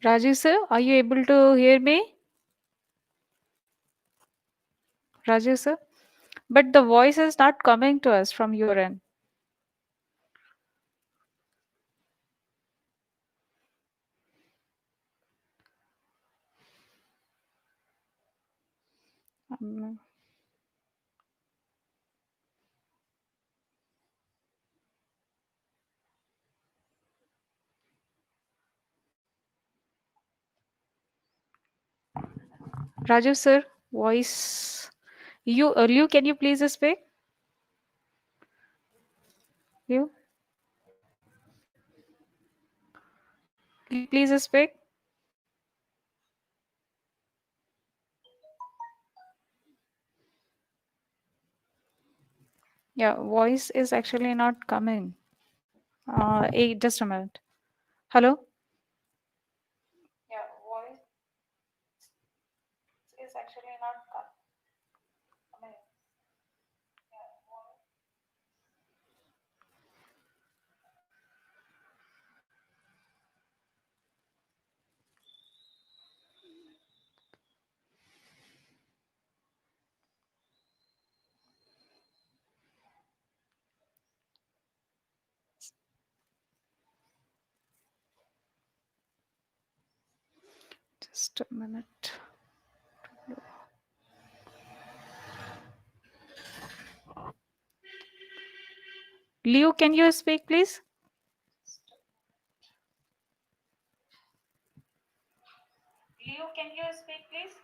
Rajeev sir, are you able to hear me? Rajeev sir? But the voice is not coming to us from your end. Um, Rajeev sir, voice. Liu, can you please speak? Liu, Liu, please speak. Yeah, voice is actually not coming. Just a minute. Hello? Yeah, voice is actually not coming. Just a minute. Liu, can you speak, please? Liu, can you speak, please?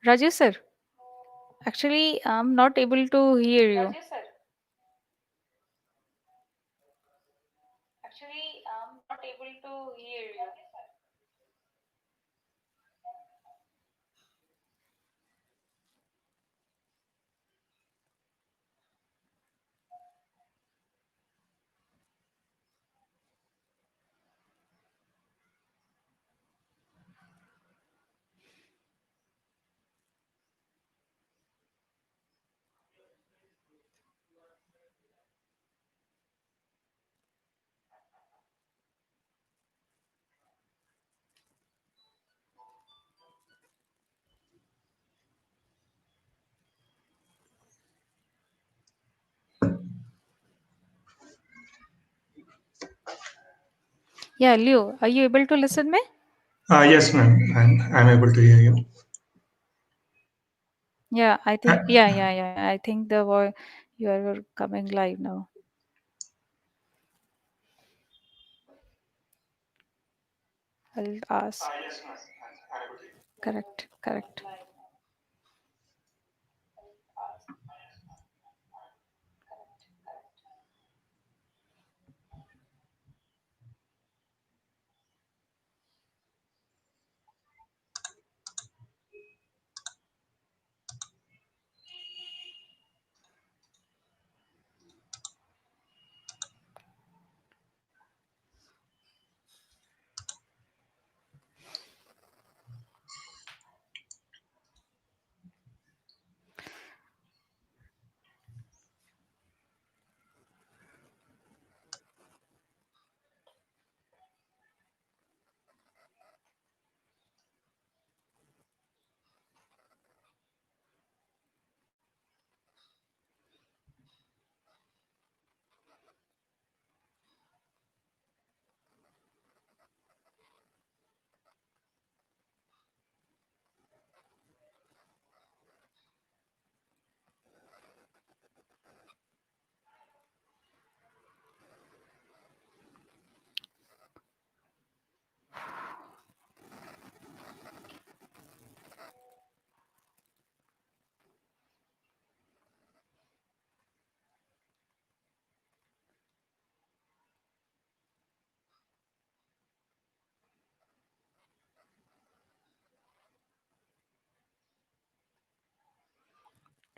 Rajesh sir, actually, I'm not able to hear you. Rajesh sir, actually, I'm not able to hear you. Yeah, Liu, are you able to listen me? Yes, ma'am. I'm able to hear you. Yeah, I Uh, think. Yeah. I think the voice you are coming live now. I'll ask. yes, ma'am. I'm able to hear you. Correct, correct.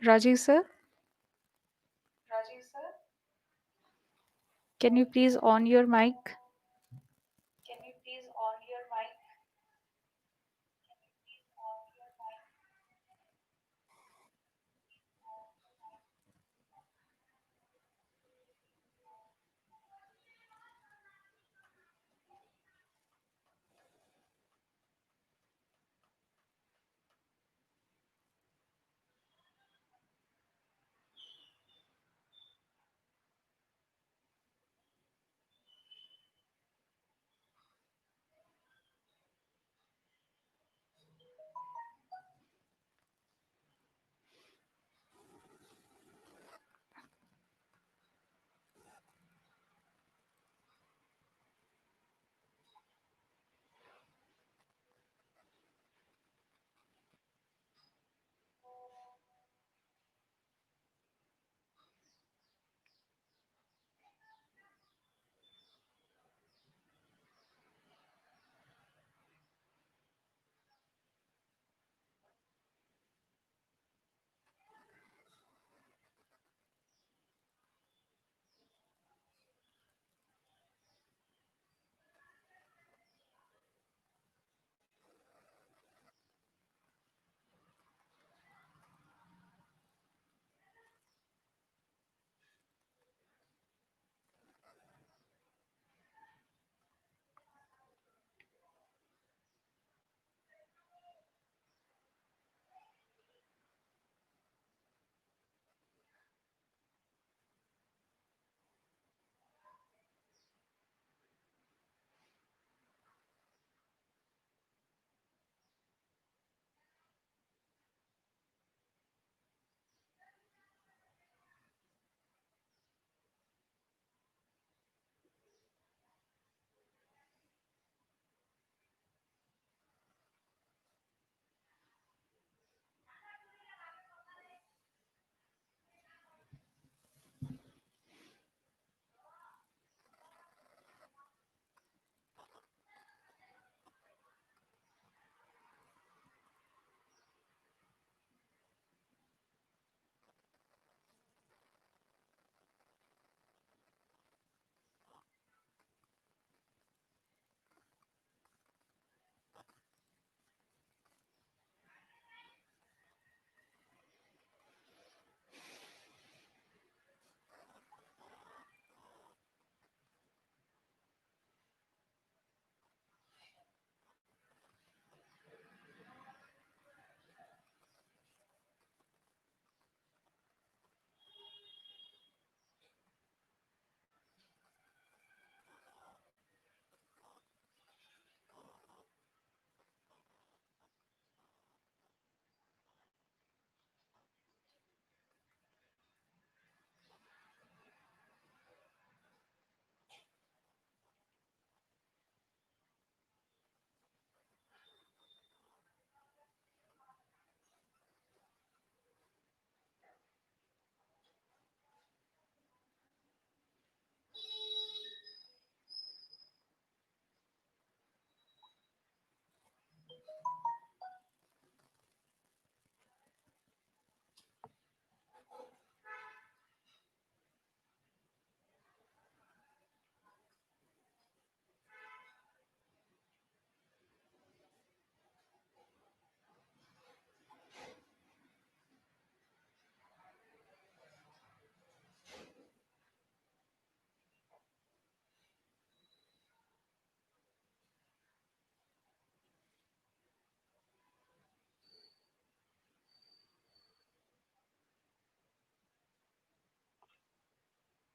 Rajesh sir, can you please on your mic? Can you please on your mic?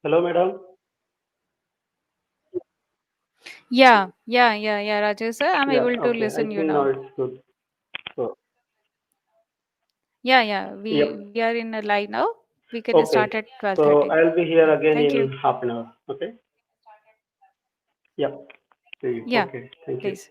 Hello, madam. Yeah, Rajesh sir, I'm Yeah, able to okay. I listen you think now now. it's good. So, Yeah, yep. we are in a line now. We can start Okay. at So 12:30. I'll be here again Thank in you. half an hour. Okay. Yep. See you. Yeah, Okay. Thank you. please.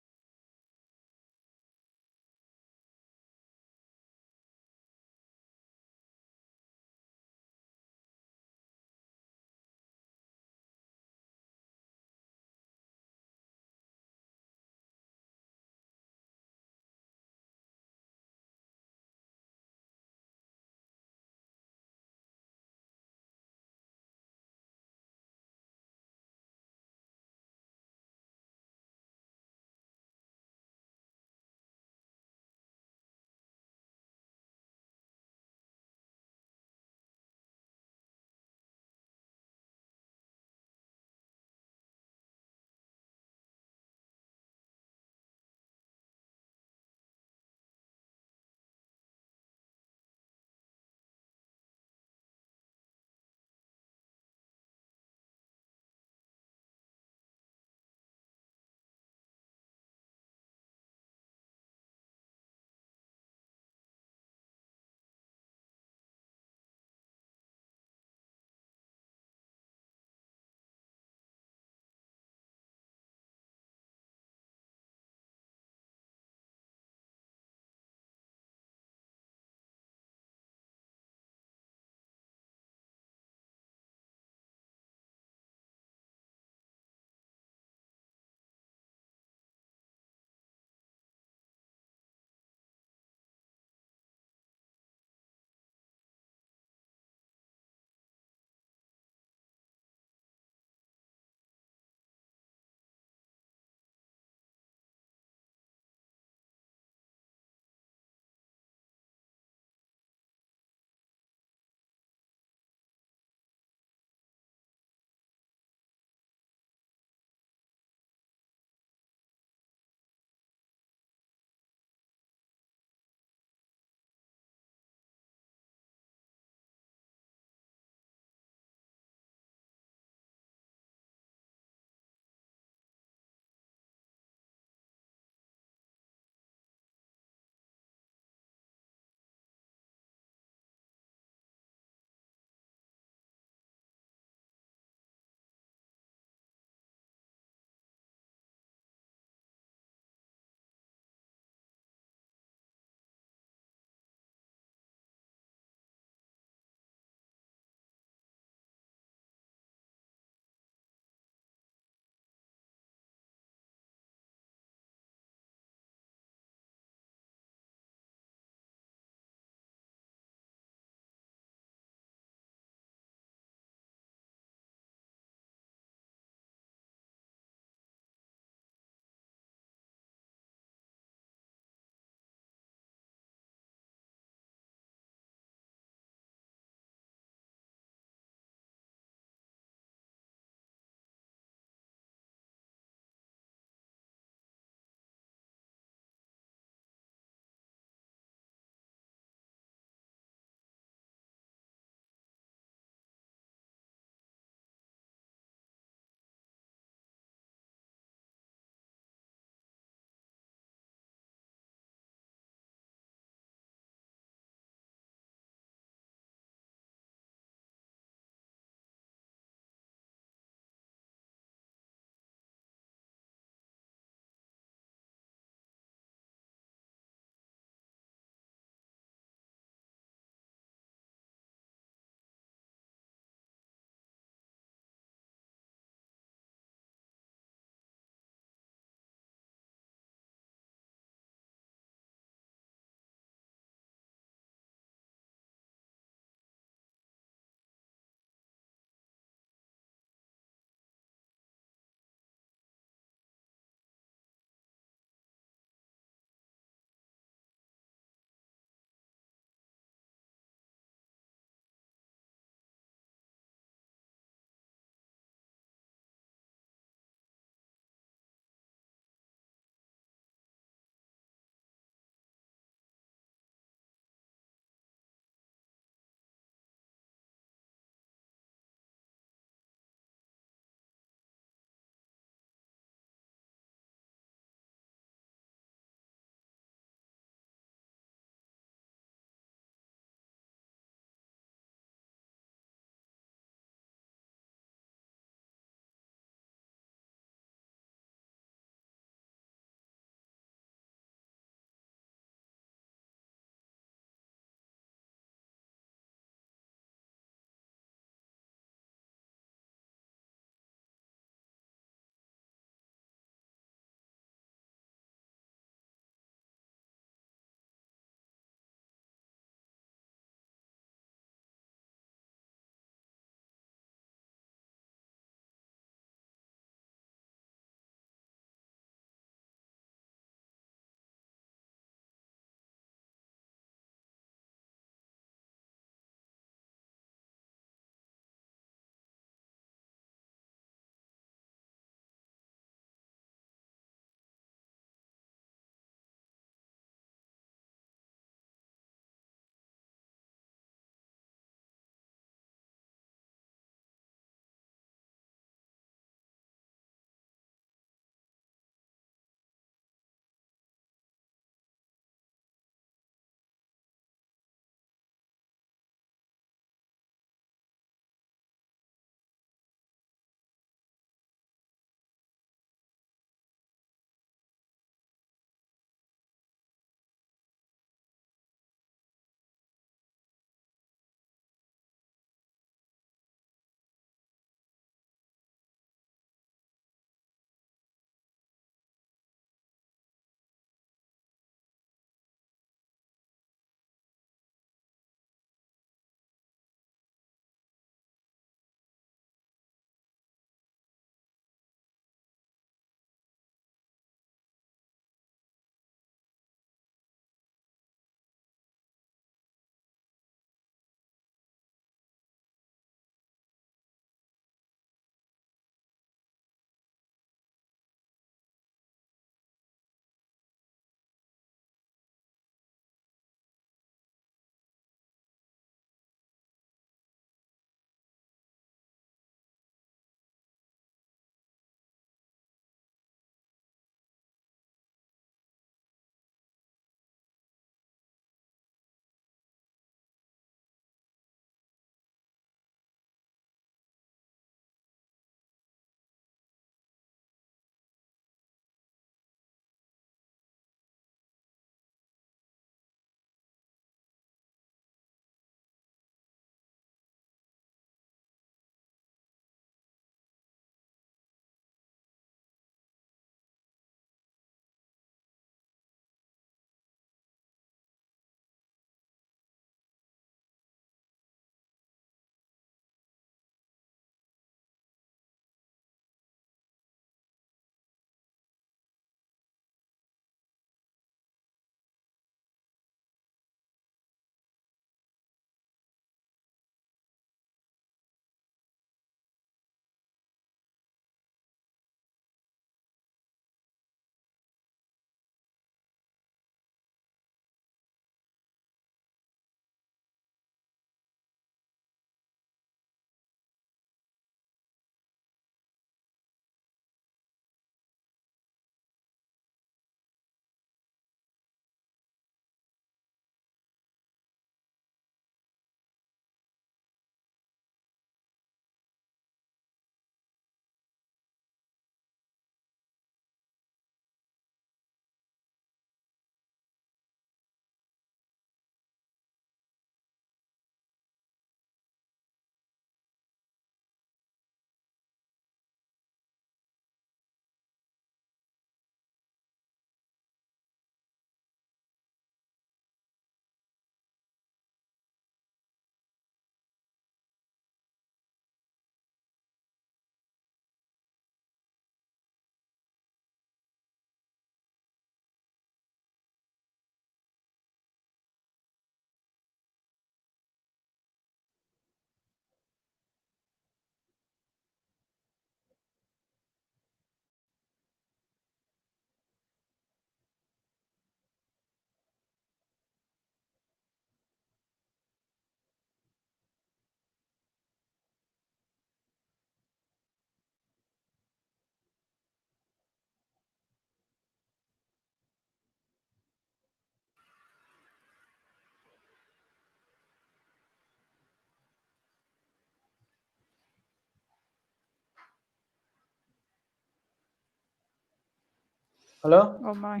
Hello? Oh my.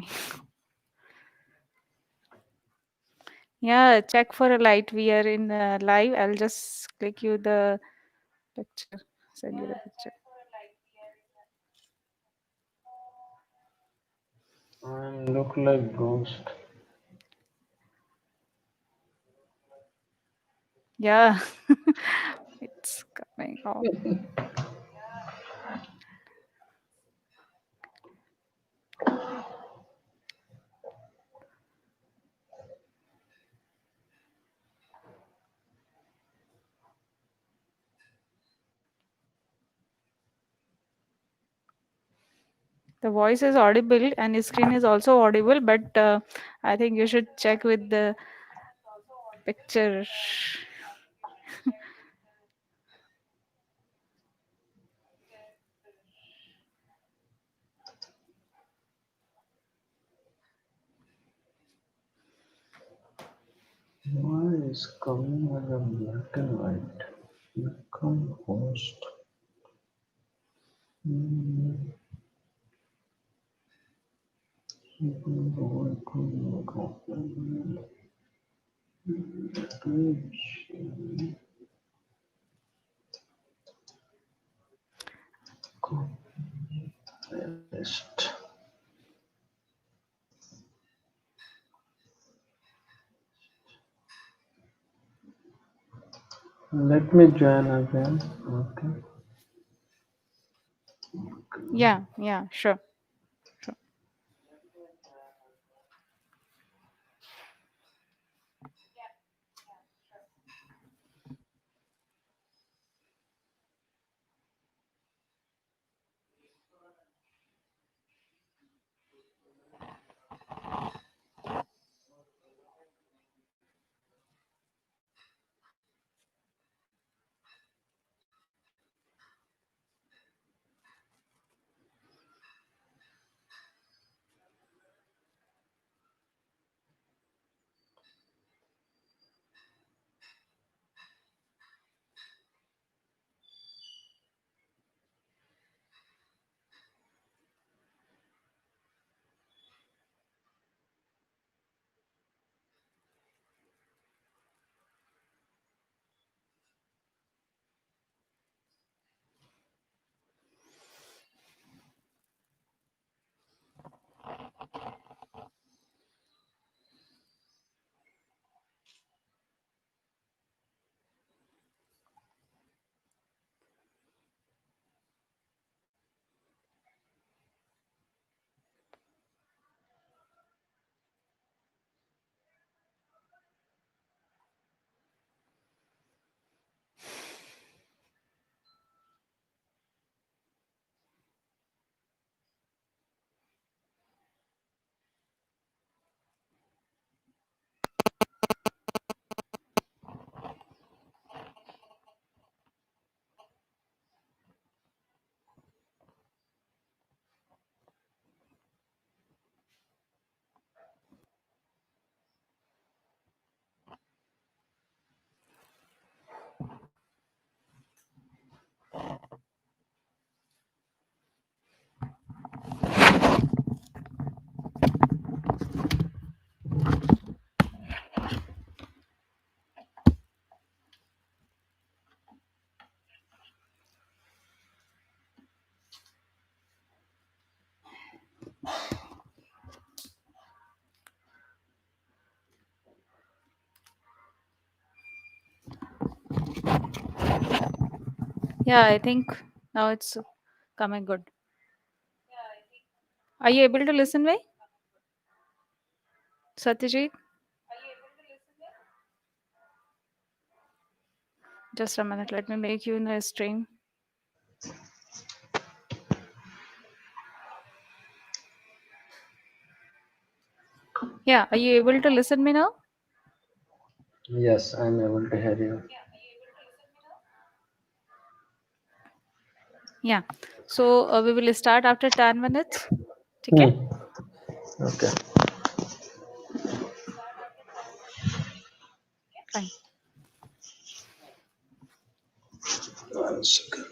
Yeah, check for a light. We are in live. I'll just click you the picture. Send you the picture. I look like ghost. Yeah, it's coming off. The voice is audible and the screen is also audible, but I think you should check with the picture. Why is coming as a black and white? Become host. List. Let me join again. Okay. Yeah, sure. Yeah, I think now it's coming good. Are you able to listen me? Satyajit? Just a minute, let me make you in the stream. Yeah, are you able to listen me now? Yes, I'm able to hear you. Yeah. So we will start after 10 minutes. Okay? Okay. Fine. 1 second.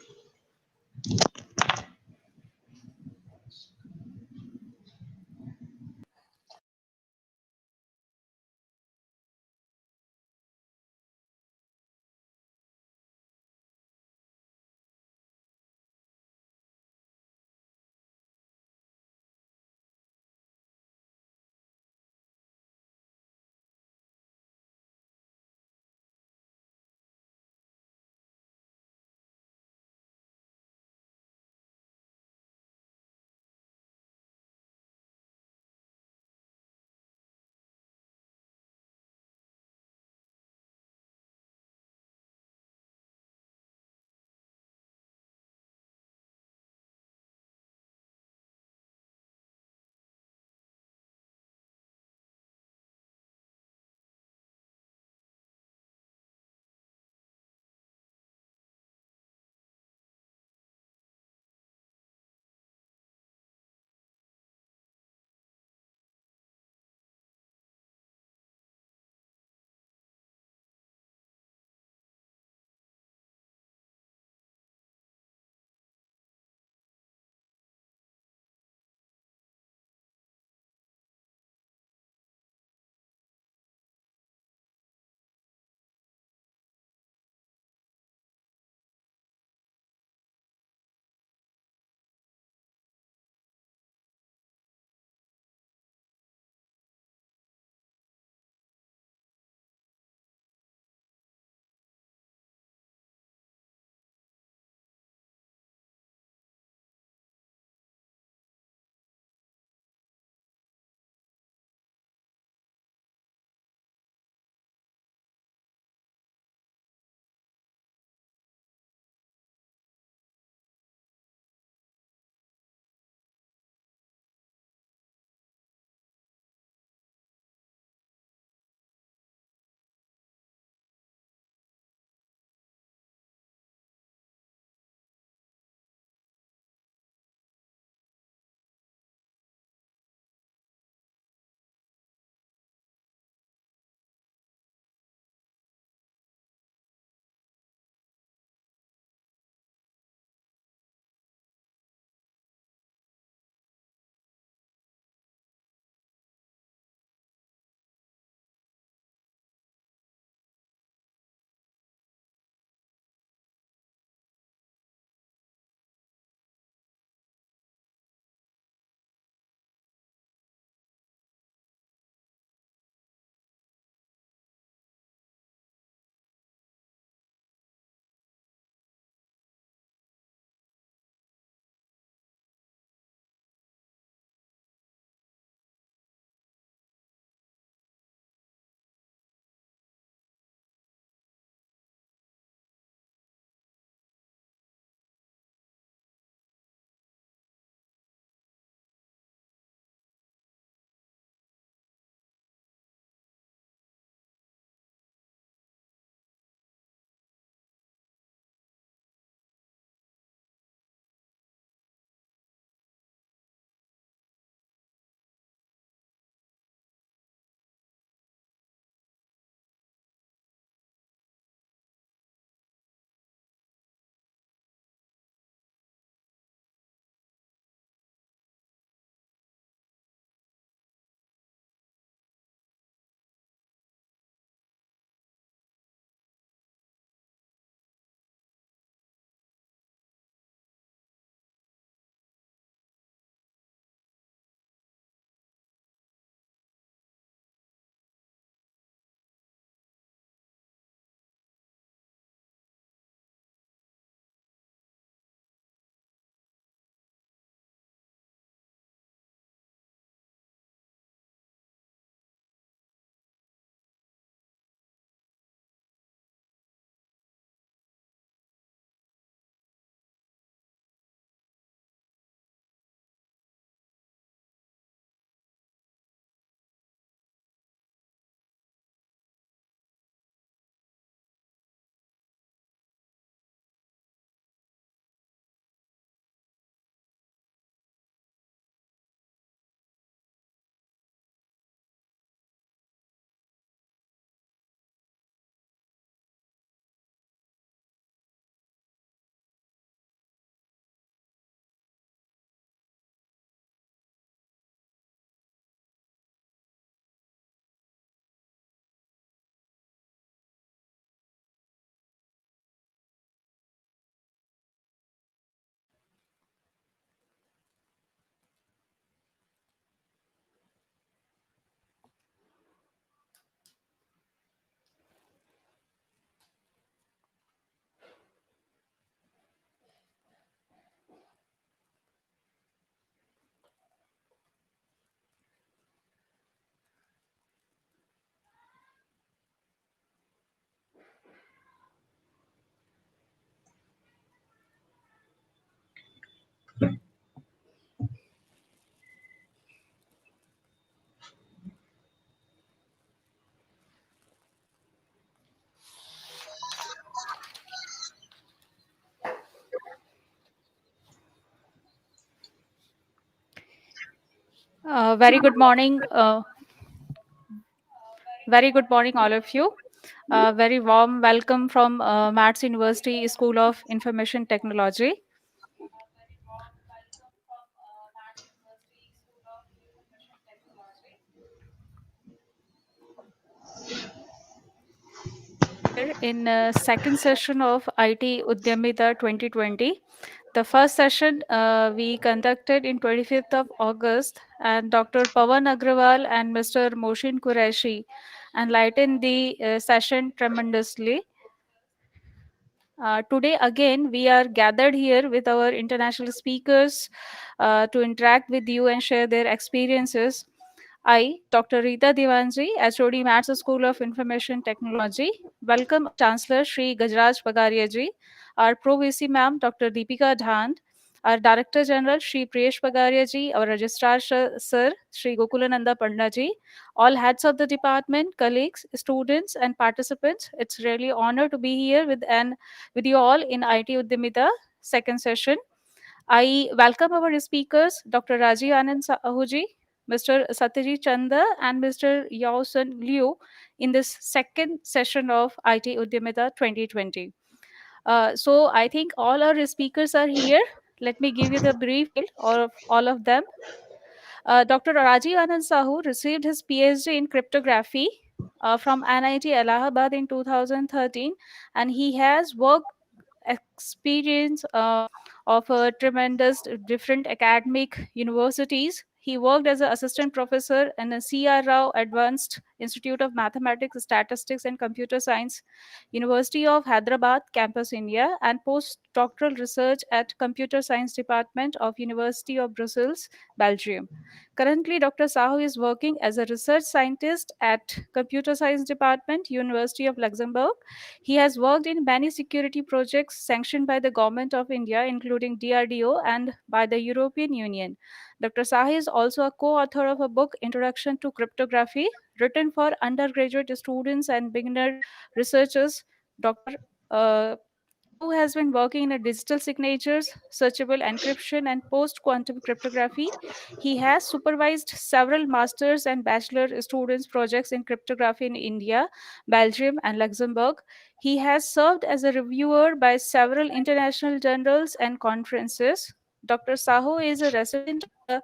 Very good morning. Very good morning, all of you. Very warm welcome from Mats University School of Information Technology. Here in second session of IT Uddhyamita 2020. The first session we conducted in 25th of August, and Dr. Pawan Agrawal and Mr. Moshin Qureshi enlightened the session tremendously. Today, again, we are gathered here with our international speakers to interact with you and share their experiences. I, Dr. Rita Divanji, HOD Maths School of Information Technology, welcome our Chancellor Sri Gajraj Pagaria ji, our Pro VC Ma'am, Dr. Deepika Dhand, our Director General Sri Priyesh Pagaria ji, our Registrar Sir Sri Gokulananda Pandna ji, all heads of the department, colleagues, students, and participants. It's really honor to be here with you all in IT Uddhyamita second session. I welcome our speakers, Dr. Rajiv Anand Sahuji, Mr. Satyajeet Chanda, and Mr. Yao Sun Liu in this second session of IT Uddhyamita 2020. So I think all our speakers are here. Let me give you the brief of all of them. Dr. Rajiv Anand Sahu received his PhD in cryptography from NIT Allahabad in 2013, and he has work experience of tremendous different academic universities. He worked as an assistant professor in the C.R. Rao Advanced Institute of Mathematics, Statistics, and Computer Science, University of Hyderabad, Campus, India, and post-doctoral research at Computer Science Department of University of Brussels, Belgium. Currently, Dr. Sahu is working as a research scientist at Computer Science Department, University of Luxembourg. He has worked in many security projects sanctioned by the Government of India, including DRDO and by the European Union. Dr. Sahi is also a co-author of a book, Introduction to Cryptography, written for undergraduate students and beginner researchers. Dr. Uh, Sahu has been working in a digital signatures, searchable encryption, and post-quantum cryptography. He has supervised several master's and bachelor students projects in cryptography in India, Belgium, and Luxembourg. He has served as a reviewer by several international journals and conferences. Dr. Sahu is a recipient of the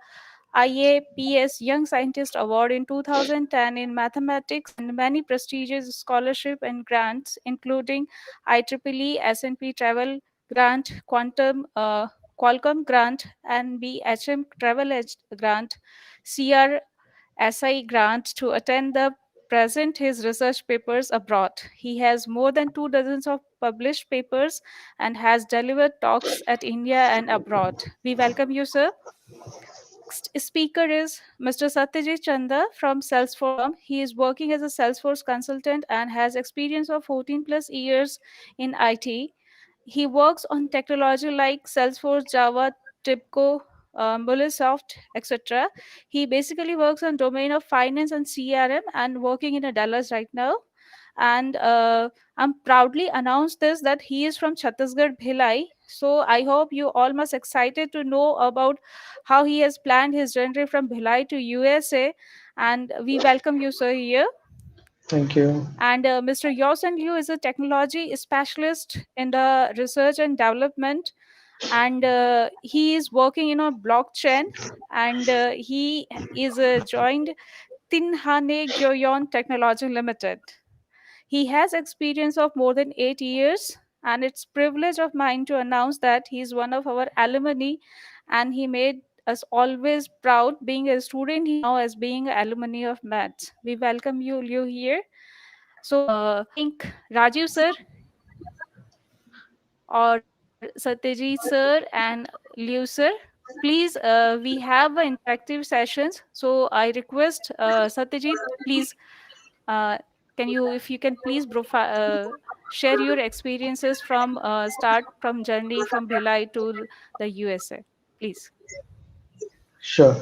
IAPS Young Scientist Award in 2010 in mathematics and many prestigious scholarship and grants, including IEEE, S&P Travel Grant, Qualcomm Grant, and BHM Travel Edge Grant, CRSI Grant to attend the present his research papers abroad. He has more than 2 dozens of published papers and has delivered talks at India and abroad. We welcome you, sir. Next speaker is Mr. Satyajit Chanda from Salesforce. He is working as a Salesforce consultant and has experience of 14 plus years in IT. He works on technology like Salesforce, Java, TIBCO, MuleSoft, etc. He basically works on domain of finance and CRM and working in a Dallas right now. And I'm proudly announced this that he is from Chhattisgarh, Bhilai. So I hope you all must excited to know about how he has planned his journey from Bhilai to USA. And we welcome you, sir, here. Thank you. And Mr. Yosen Liu is a technology specialist in the research and development, and he is working in a blockchain, and he is joined Tianhe Guoyun Technology Limited. He has experience of more than 8 years, and it's privilege of mine to announce that he is one of our alumni, and he made us always proud being a student he now as being an alumni of maths. We welcome you, Liu, here. So I think Rajiv sir or Satyajit sir and Liu sir, please, we have interactive sessions. So I request Satyajit, please, uh, can you, if you can please share your experiences from start from journey from Bhilai to the USA, please. Sure.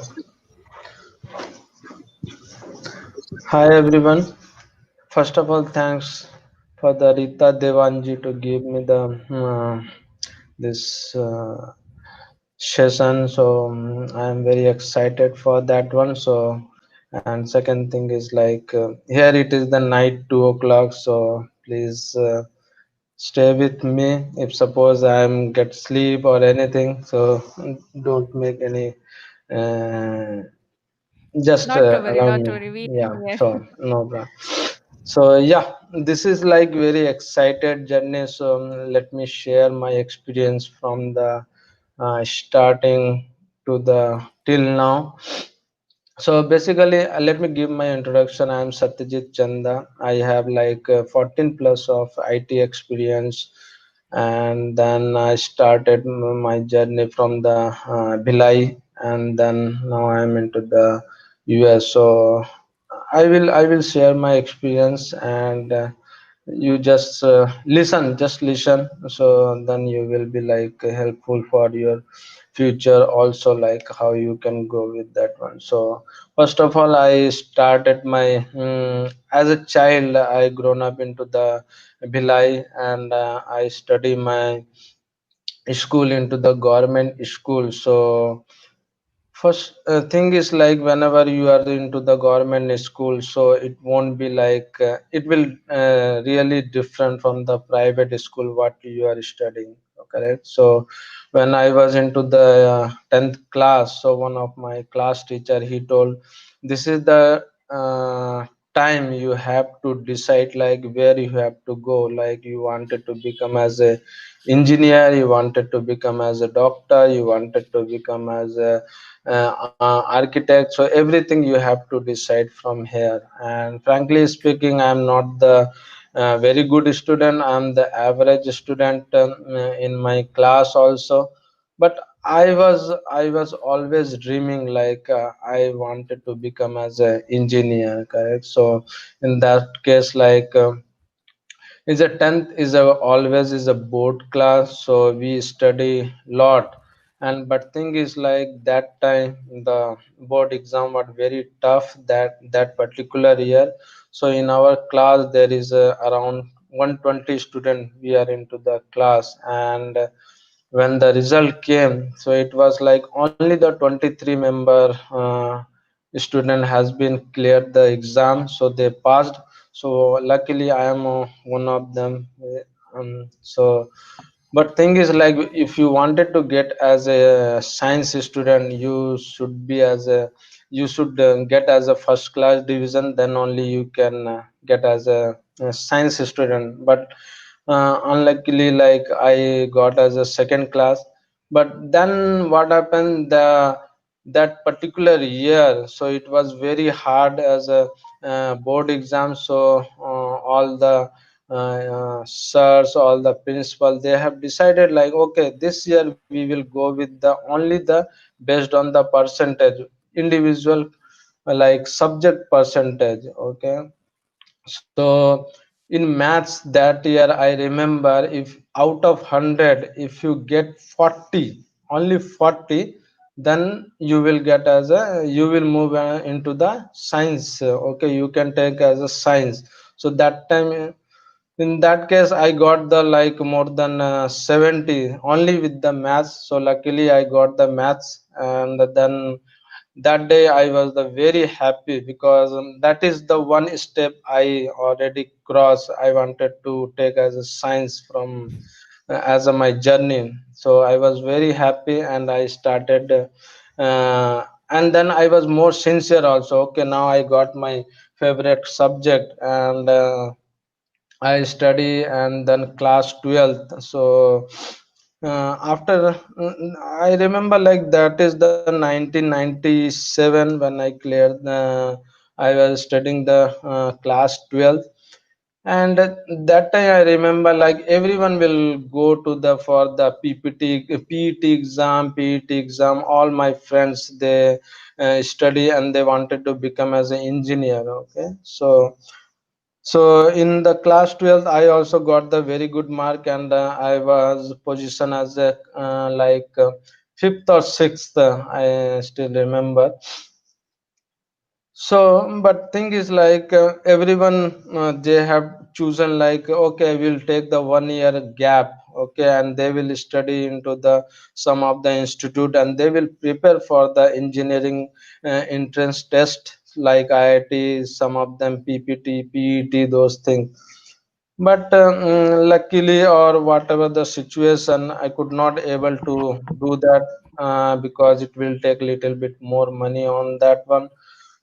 Hi everyone. First of all, thanks for the Rita Devanji to give me the this session. So I'm very excited for that one. So, and second thing is like here it is the night 2 o'clock. So please stay with me. If suppose I'm get sleep or anything, so don't make any. Uh, just Not to worry, allow not me. to worry. We Yeah. are here. So no problem. So yeah, this is like very excited journey. So let me share my experience from the starting to the till now. So basically, let me give my introduction. I am Satyajit Chanda. I have like 14 plus of IT experience, and then I started my journey from the Bhilai, and then now I am into the US. So I will share my experience, and you just listen, so then you will be like helpful for your future also, like how you can go with that one. So first of all, I started my as a child, I grown up into the Bhilai, and I study my school into the government school. So first thing is like whenever you are into the government school, so it won't be like it will really different from the private school what you are studying. Correct. So when I was into the 10th class, so one of my class teacher, he told, this is the time you have to decide like where you have to go, like you wanted to become as a engineer, you wanted to become as a doctor, you wanted to become as a architect. So everything you have to decide from here. And frankly speaking, I'm not the very good student, I'm the average student in my class also. But I was always dreaming like I wanted to become as a engineer. Correct. So in that case, like is a 10th is a always is a board class, so we study lot. And but thing is like that time the board exam was very tough that particular year. So in our class there is around 120 student we are into the class. And when the result came, so it was like only the 23 member student has been cleared the exam, so they passed. So luckily I am one of them. So but thing is like if you wanted to get as a science student, you should be as a you should get as a first class division, then only you can get as a science student. But unluckily like I got as a second class. But then what happened, the that particular year, so it was very hard as a board exam. So all the sirs, all the principal, they have decided like, okay, this year we will go with the only the based on the percentage, individual like subject percentage. Okay. So in maths that year, I remember, if out of 100, if you get 40, only 40, then you will get as a you will move into the science. Okay, you can take as a science. So that time in that case I got the like more than 70 only with the maths. So luckily I got the maths. And then that day I was the very happy, because that is the one step I already crossed. I wanted to take as a science from as a my journey. So I was very happy, and I started and then I was more sincere also. Okay, now I got my favorite subject, and I study. And then class 12th. So after I remember like that is the 1997 when I cleared I was studying the class 12th. And that time I remember like everyone will go to the for the PET exam. All my friends, they study and they wanted to become as an engineer. Okay. So in the class 12th, I also got the very good mark, and I was positioned as a like fifth or sixth. I still remember. So, but thing is like everyone they have chosen like, okay, we'll take the 1 year gap. okay, and they will study into the some of the institute, and they will prepare for the engineering entrance test like IIT, some of them PPT, PET, those things. But luckily or whatever the situation, I could not able to do that because it will take little bit more money on that one.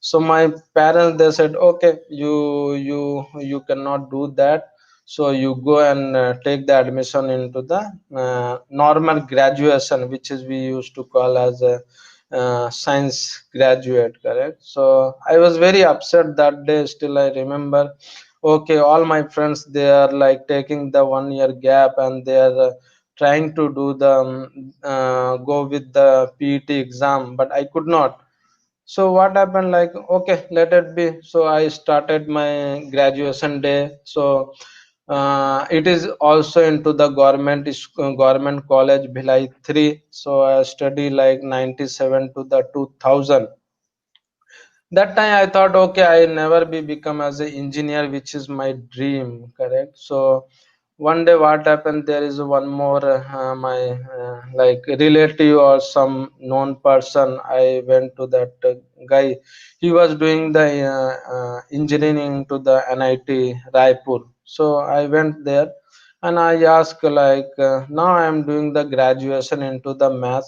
So my parents, they said, okay, you cannot do that, so you go and take the admission into the normal graduation, which is we used to call as a science graduate, correct? So I was very upset that day. Still I remember, okay, all my friends, they are like taking the 1 year gap, and they are trying to do the go with the PET exam, but I could not. So what happened, like, okay, let it be. So I started my graduation day. So it is also into the government college Bhilai 3. So I study like 97 to the 2000. That time I thought, okay, I never be become as an engineer, which is my dream, correct? So one day what happened, there is one more my like relative or some known person. I went to that guy. He was doing the engineering to the NIT Raipur. So I went there and I asked, like, now I am doing the graduation into the math,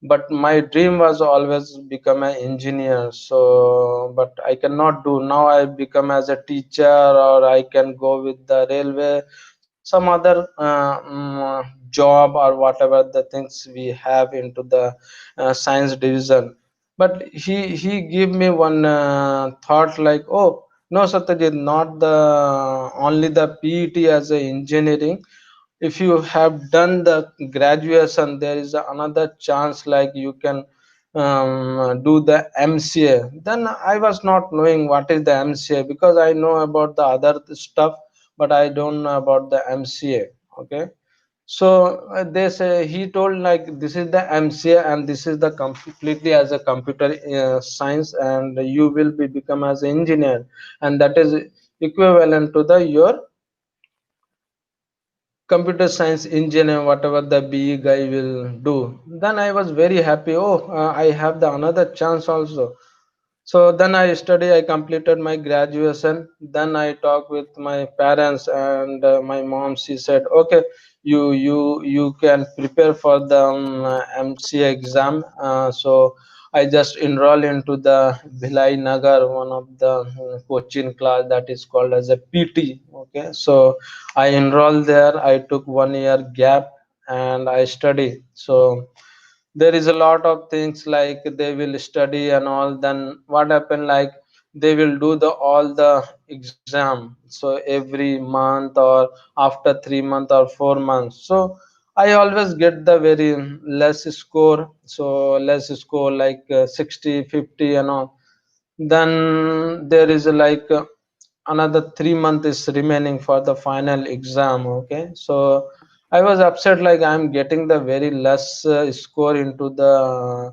but my dream was always become an engineer. So but I cannot do. Now I become as a teacher, or I can go with the railway, some other job, or whatever the things we have into the science division. But he gave me one thought, like, oh no, Satyajit, not the only the PET as a engineering. If you have done the graduation, there is another chance, like you can do the MCA. Then I was not knowing what is the MCA, because I know about the other stuff, but I don't know about the MCA. Okay. So they say, he told, like, this is the MCA, and this is the completely as a computer science, and you will be become as an engineer, and that is equivalent to the your computer science engineer, whatever the BE guy will do. Then I was very happy. Oh, I have the another chance also. So then I study, I completed my graduation. Then I talked with my parents, and my mom, she said, okay, you can prepare for the MCA exam. So I just enroll into the Bhilai Nagar, one of the coaching class that is called as a PT. Okay. So I enrolled there. I took 1 year gap and I study. So there is a lot of things, like they will study and all. Then what happened, like they will do the all the exam, so every month or after 3 months or 4 months. So I always get the very less score. So less score, like 60 50 and all. Then there is like another 3 months is remaining for the final exam. Okay. So I was upset, like I'm getting the very less score into the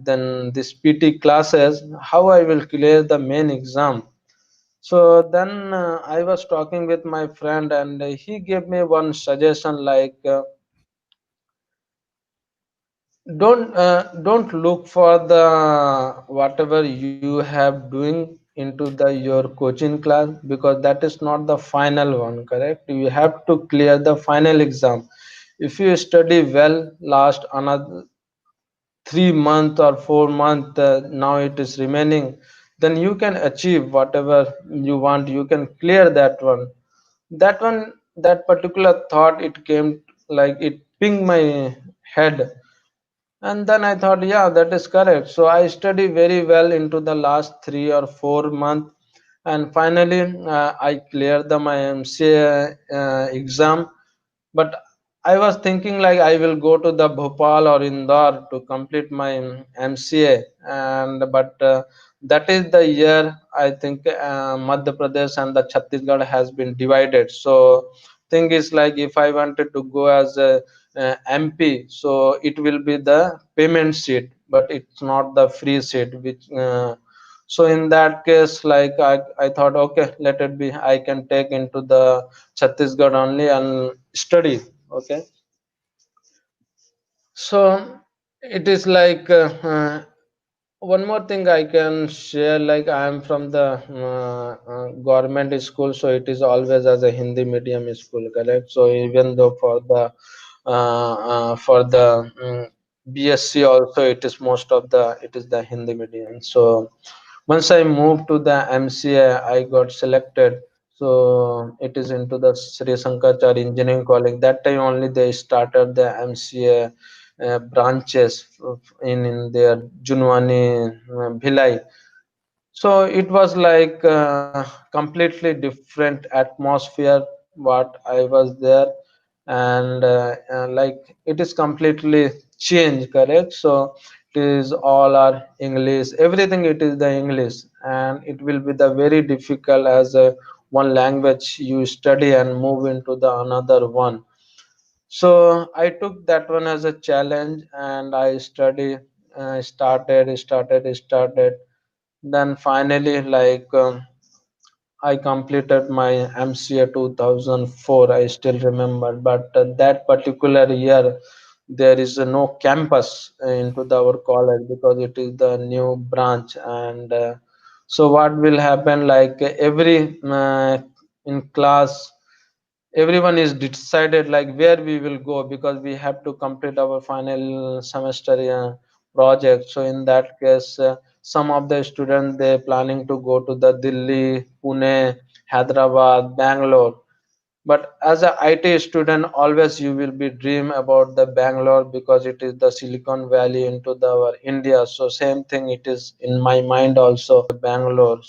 then this PT classes. How I will clear the main exam? So then I was talking with my friend, and he gave me one suggestion, like don't look for the whatever you have doing into the your coaching class, because that is not the final one, correct? You have to clear the final exam. If you study well, last another 3 month or 4 month, now it is remaining, then you can achieve whatever you want. You can clear that one. That particular thought, it came, like it pinged my head. And then I thought, yeah, that is correct. So I study very well into the last 3 or 4 months, and finally I cleared the my MCA exam. But I was thinking, like I will go to the Bhopal or Indore to complete my MCA, and but that is the year, I think Madhya Pradesh and the Chhattisgarh has been divided. So thing is, like if I wanted to go as a MP, so it will be the payment seat, but it's not the free seat. Which So in that case, like I thought, okay, let it be. I can take into the Chhattisgarh only and study. Okay, so it is like one more thing I can share. Like I am from the government school, so it is always as a Hindi medium school, correct? So even though for the BSc also, it is most of the it is the Hindi medium. So once I moved to the MCA, I got selected. So it is into the Sri Sankarachari Engineering College. That time only they started the MCA branches in their Junwani, Bhilai. So it was like completely different atmosphere what I was there, and like it is completely changed, correct? So it is all our English, everything it is the English, and it will be the very difficult as a one language you study and move into the another one. So I took that one as a challenge, and I started. Then finally, like I completed my MCA 2004. I still remember, but that particular year there is no campus into our college because it is the new branch, and so what will happen? Like every in class everyone is decided like where we will go because we have to complete our final semester project. So in that case some of the students they planning to go to the Delhi, Pune, Hyderabad, Bangalore. But as a IT student always you will be dream about the Bangalore because it is the Silicon Valley into our India. So same thing it is in my mind also Bangalore.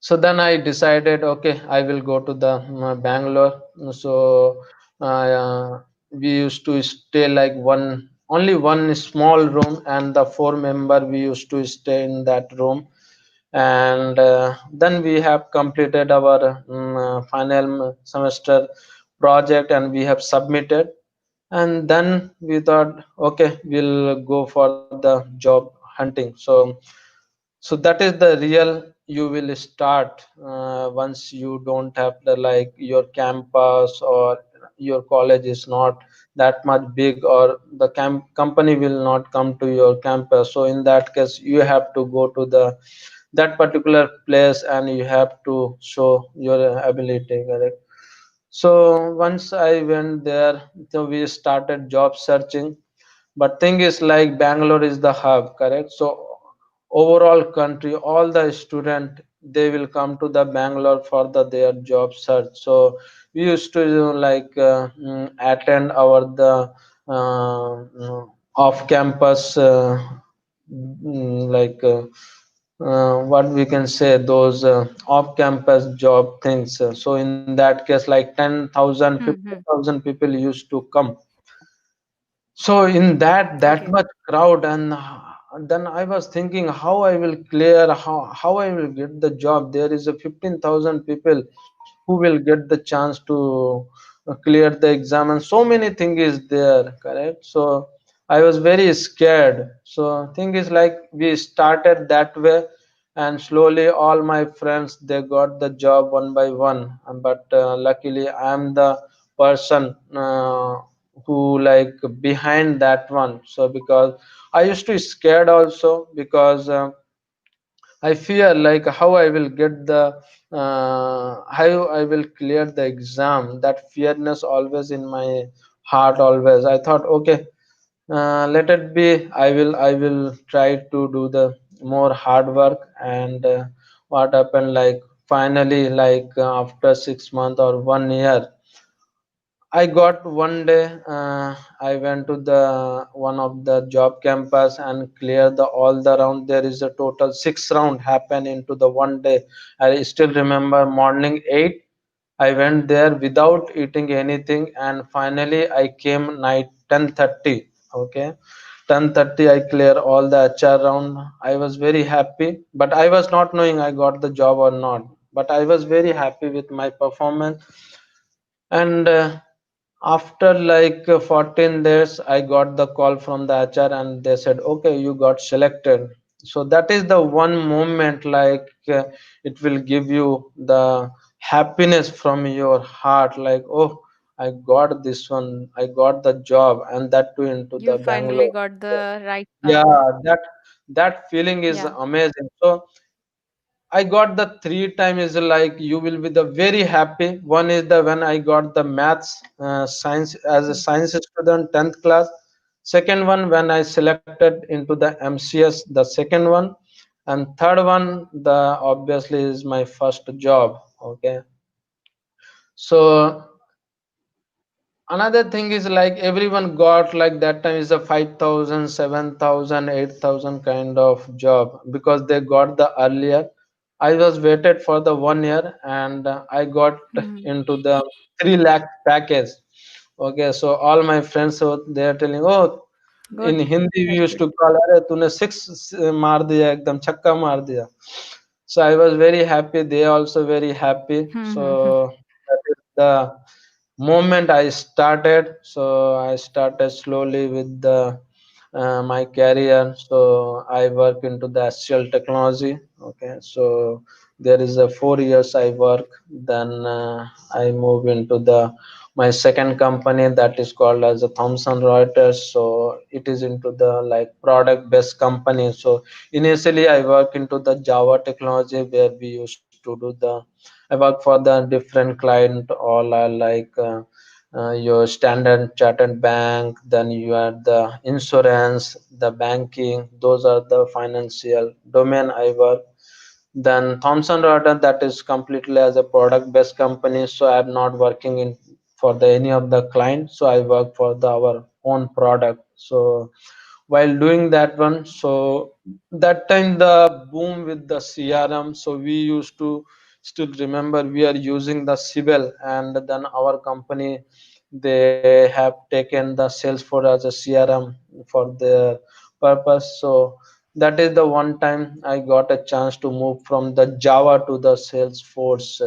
So then I decided, okay, I will go to the Bangalore. So we used to stay like only one small room, and the four member we used to stay in that room. And then we have completed our final semester project, and we have submitted. And then we thought, okay, we'll go for the job hunting. So that is the real you will start once you don't have the like your campus or your college is not that much big, or the company will not come to your campus. So in that case you have to go to the that particular place and you have to show your ability, correct? So once I went there, so we started job searching. But thing is like Bangalore is the hub, correct? So overall country all the student they will come to the Bangalore for their job search. So we used to like attend our the off campus like what we can say those off campus job things. So in that case like 10,000 Mm-hmm. 15,000 people used to come. So in that Okay. much crowd, and then I was thinking how I will clear, how I will get the job. There is a 15,000 people who will get the chance to clear the exam, and so many things is there, correct? So I was very scared. So thing is like we started that way, and slowly all my friends they got the job one by one. But luckily I am the person who like behind that one. So because I used to scared also because I fear like how I will get the how I will clear the exam. That fearness always in my heart always. I thought, okay, let it be. I will try to do the more hard work. And what happened like finally like after 6 months or 1 year I got one day. I went to the one of the job campus and clear the all the round. There is a total 6 round happen into the one day. I still remember morning 8. I went there without eating anything, and finally I came night 10:30. Okay, 10:30 I clear all the HR round. I was very happy, but I was not knowing I got the job or not. But I was very happy with my performance. And after like 14 days I got the call from the HR, and they said, okay, you got selected. So that is the one moment, like it will give you the happiness from your heart, like, oh, I got this one, I got the job, and that too into You the finally Bangalore. got the right Yeah, path. that feeling is Yeah. amazing. So I got the three time is like you will be the very happy. One is the when I got the maths science as a Mm. science student 10th class. Second one when I selected into the MCS, the second one, and third one the obviously is my first job. Okay, so another thing is like everyone got like that time is a 5,000, 7,000, 8,000 kind of job because they got the earlier. I was waited for the 1 year and I got Mhm. into the 3 lakh package. Okay, so all my friends so they are telling, oh, in Good. Hindi we Very used good. to call, अरे तूने six मार दिया एकदम छक्का मार दिया. So I was very happy. They also very happy. Mhm. So that is the moment I started. So I started slowly with the my career. So I work into the SL technology. Okay, so there is a 4 years I work. Then I move into the my second company that is called as a Thomson Reuters. So it is into the like product based company. So initially I work into the Java technology where we used to do the I work for the different client. All are like your standard chartered bank, then you have the insurance, the banking, those are the financial domain I work. Then Thomson Reuters, that is completely as a product based company, so I'm not working in for the any of the clients, so I work for the our own product. So while doing that one, so that time the boom with the CRM, so we used to still remember we are using the Siebel, and then our company they have taken the Salesforce as a CRM for their purpose. So that is the one time I got a chance to move from the Java to the Salesforce.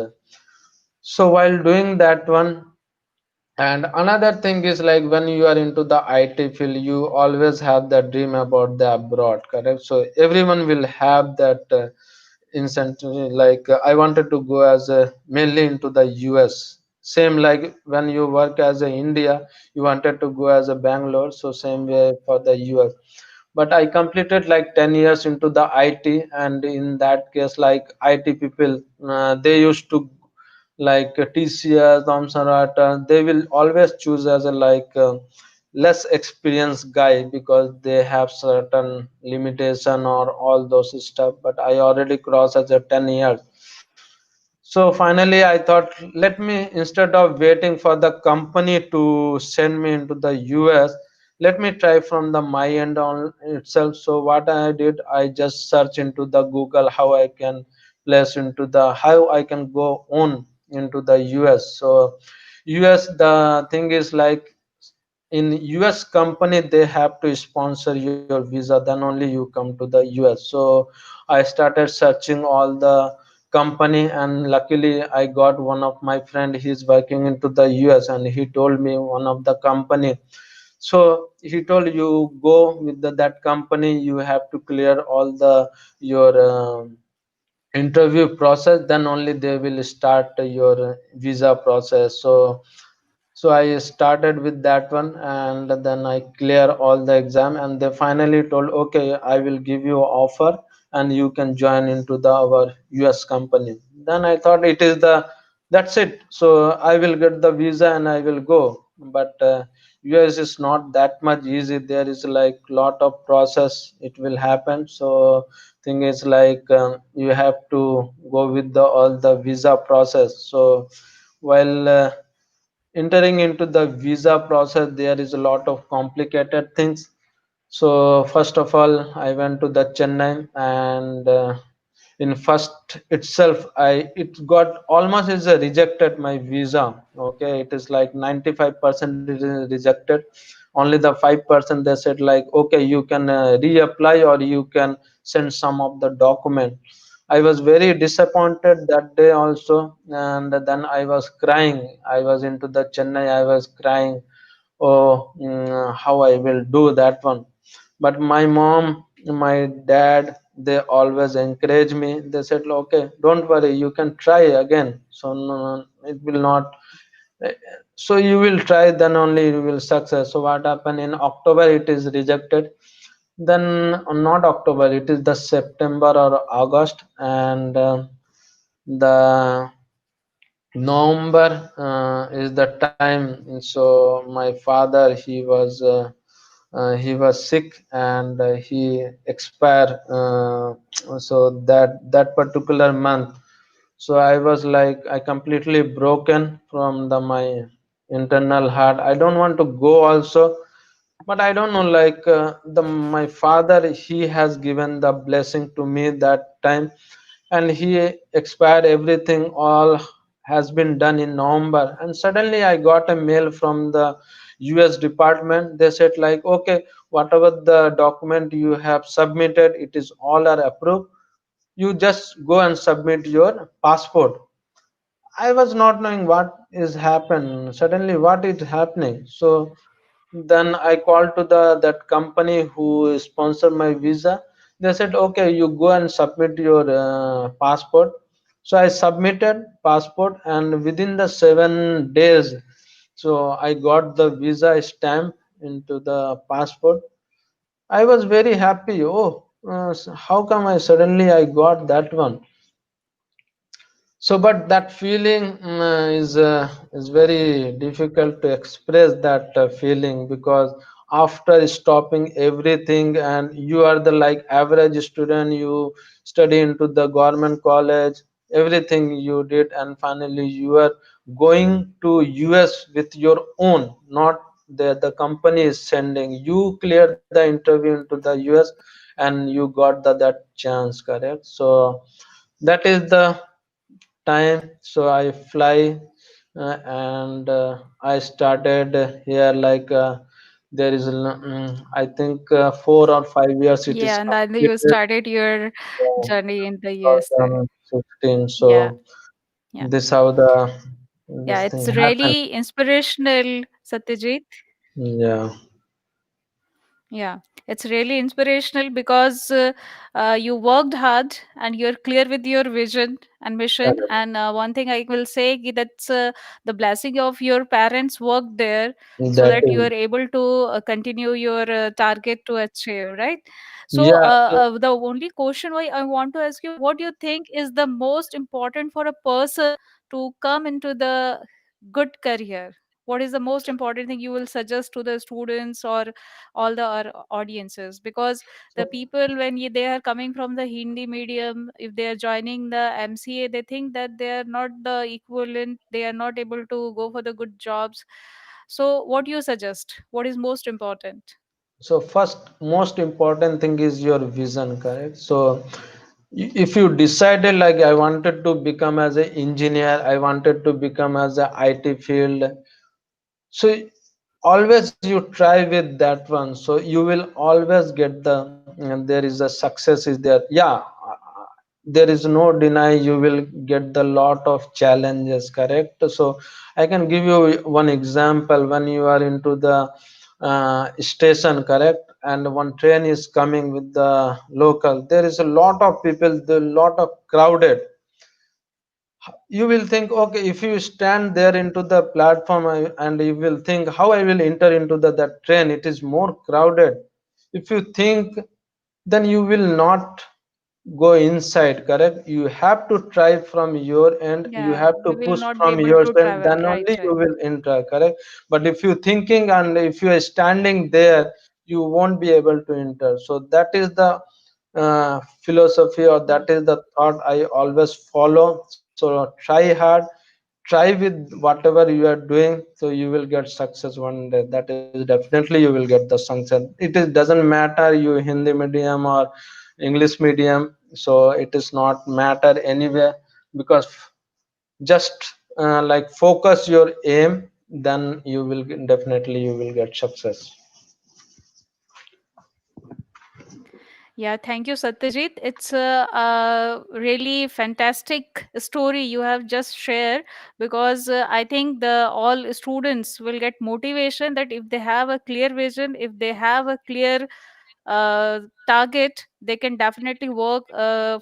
So while doing that one, and another thing is like when you are into the IT field, you always have the dream about the abroad, correct? So everyone will have that incentive. Like I wanted to go as a mainly into the US. Same like when you work as a India, you wanted to go as a Bangalore. So same way for the US. But I completed like 10 years into the IT, and in that case, like IT people, they used to like TCS, Thomson Reuters, they will always choose as a like less experienced guy because they have certain limitation or all those stuff. But I already crossed as a 10 years. So finally, I thought, let me instead of waiting for the company to send me into the US, let me try from the my end on itself. So what I did, I just search into the Google how I can place into the how I can go on into the US. So US, the thing is like in US company they have to sponsor your visa, then only you come to the US. So I started searching all the company, and luckily I got one of my friend, he's working into the US, and he told me one of the company. So he told you go with that company, you have to clear all the your interview process, then only they will start your visa process. So I started with that one, and then I clear all the exam, and they finally told, okay, I will give you offer and you can join into the our US company. Then I thought it is the that's it, so I will get the visa and I will go. But US is not that much easy, there is like lot of process it will happen. So thing is like you have to go with the all the visa process. So while entering into the visa process, there is a lot of complicated things. So first of all, I went to the Chennai, and in first itself I it got almost is a rejected my visa. Okay, it is like 95% it is rejected, only the 5% they said like, okay, you can reapply or you can send some of the document. I was very disappointed that day also, and then I was crying. I was into the Chennai, I was crying, oh, how I will do that one. But my mom, my dad, they always encourage me. They said, okay, don't worry, you can try again. So no, no, it will not. So you will try, then only you will success. So what happened in October? It is rejected. Then not October, it is the September or August, and the November is the time. So my father, he was sick, and he expired. So that particular month, so I was like, I completely broken from the my internal heart. I don't want to go also, but I don't know, like the my father, he has given the blessing to me that time, and he expired. Everything all has been done in November, and suddenly I got a mail from the US department. They said like, okay, whatever the document you have submitted, it is all are approved. You just go and submit your passport. I was not knowing what is happened. Suddenly, what is happening? So then I called to the that company who sponsored my visa. They said, okay, you go and submit your passport. So I submitted passport, and within the 7 days, so I got the visa stamp into the passport. I was very happy. Oh, how come I got that one? So but that feeling is very difficult to express that feeling, because after stopping everything, and you are the like average student, you study into the government college, everything you did, and finally you are going to US with your own, not the company is sending you. Clear the interview into the US, and you got that chance, correct? So that is the time. So I fly, and I started here like there is I think 4 or 5 years it is Yeah, and then you completed. started your uh, journey in the USA. 2015. Yeah, So yeah, this how the yeah. this It's thing happened. really inspirational, Satyajit. Yeah, Yeah, it's really inspirational because you worked hard and you're clear with your vision and mission. correct. And one thing I will say that's the blessing of your parents worked there so That that you is, are able to continue your target to achieve, right? So yeah. So, the only question I want to ask you, what do you think is the most important for a person to come into the good career? What is the most important thing you will suggest to the students or all the audiences, because the so people when they are coming from the Hindi medium, if they are joining the MCA, they think that they are not the equivalent, they are not able to go for the good jobs. So what do you suggest, what is most important? so first most important thing is your vision, correct? So if you decided like I wanted to become as an engineer, I wanted to become as a IT field, so always you try with that one, so you will always get the, and there is a success is there. Yeah, there is no deny you will get the lot of challenges, correct? So I can give you one example. When you are into the station, correct, and one train is coming with the local, there is a lot of people, the lot of crowded. You will think, okay, if you stand there into the platform, and you will think how I will enter into the that train, it is more crowded. If you think, then you will not go inside, correct? You have to try from your end, you Yeah, have to we will push not be from able your to end, travel, then right, only you right. will enter, correct? But if you thinking and if you are standing there, you won't be able to enter. So that is the philosophy, or that is the thought I always follow. So try hard, try with whatever you are doing, so you will get success one day. That is definitely you will get the success. It is doesn't matter you Hindi medium or English medium, so it is not matter anywhere, because just like focus your aim, then you will definitely you will get success. Yeah, thank you, Satyajit. It's a really fantastic story you have just shared, because I think the all students will get motivation that if they have a clear vision, if they have a clear target, they can definitely work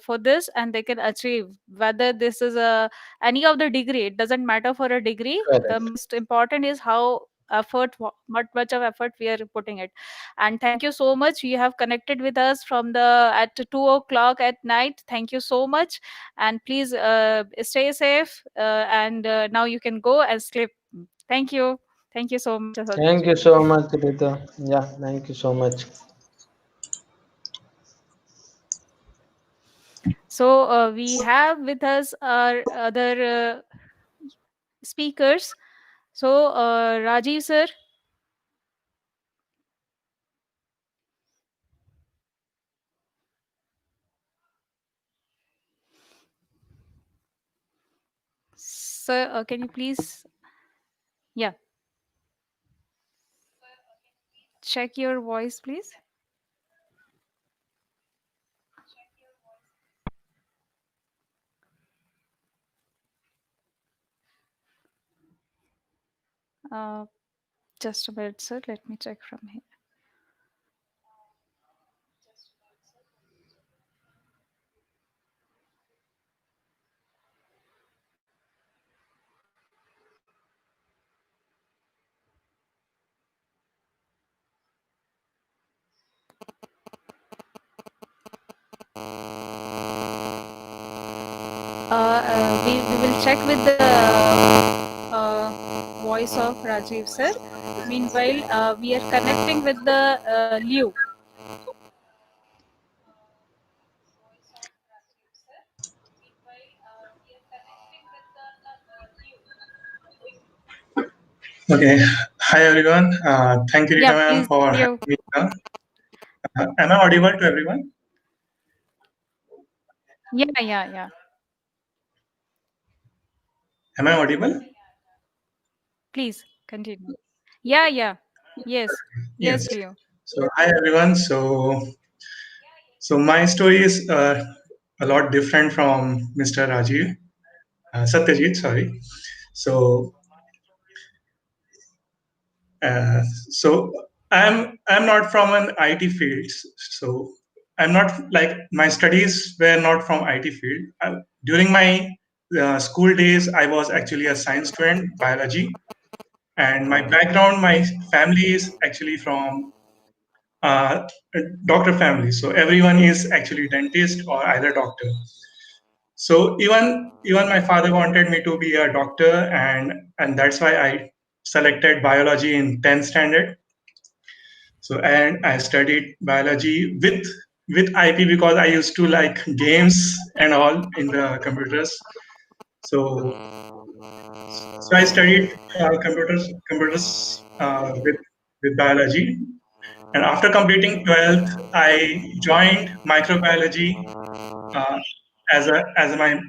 for this, and they can achieve, whether this is a any of the degree. It doesn't matter for a degree. The Correct. most important is how much of effort we are putting it. And thank you so much, you have connected with us from the at 2 o'clock at night. Thank you so much, and please stay safe, and now you can go and sleep. Thank you. Thank you so much, Thank Asatyajeet. you so much, Rita. Yeah, thank you so much. So we have with us our other speakers. So Rajiv sir, sir, can you please, yeah, check your voice, please. Uh, just a minute, sir. Let me check from here. We will check with the voice of Rajiv sir. Meanwhile, we are connecting with the Liu. Okay. Hi, everyone. Thank you, Rita Yeah, ma'am, please, for having Liu. me here. Am I audible to everyone? Yeah, yeah, yeah. Am I audible? Please continue. Yeah, yeah. Yes, Yes. yes, Liu. So, hi, everyone. So my story is a lot different from Mr. Rajiv, Satyajit, sorry. So, uh, so I'm not from an IT field. So I'm not like my studies were not from IT field. During my school days, I was actually a science student, biology, and my background, my family is actually from uh, a doctor family. So everyone is actually dentist or either doctor. So even my father wanted me to be a doctor, and that's why I selected biology in 10th standard. So and I studied biology with IP because I used to like games and all in the computers. So so I studied computers with biology. And after completing 12th, I joined microbiology uh, as my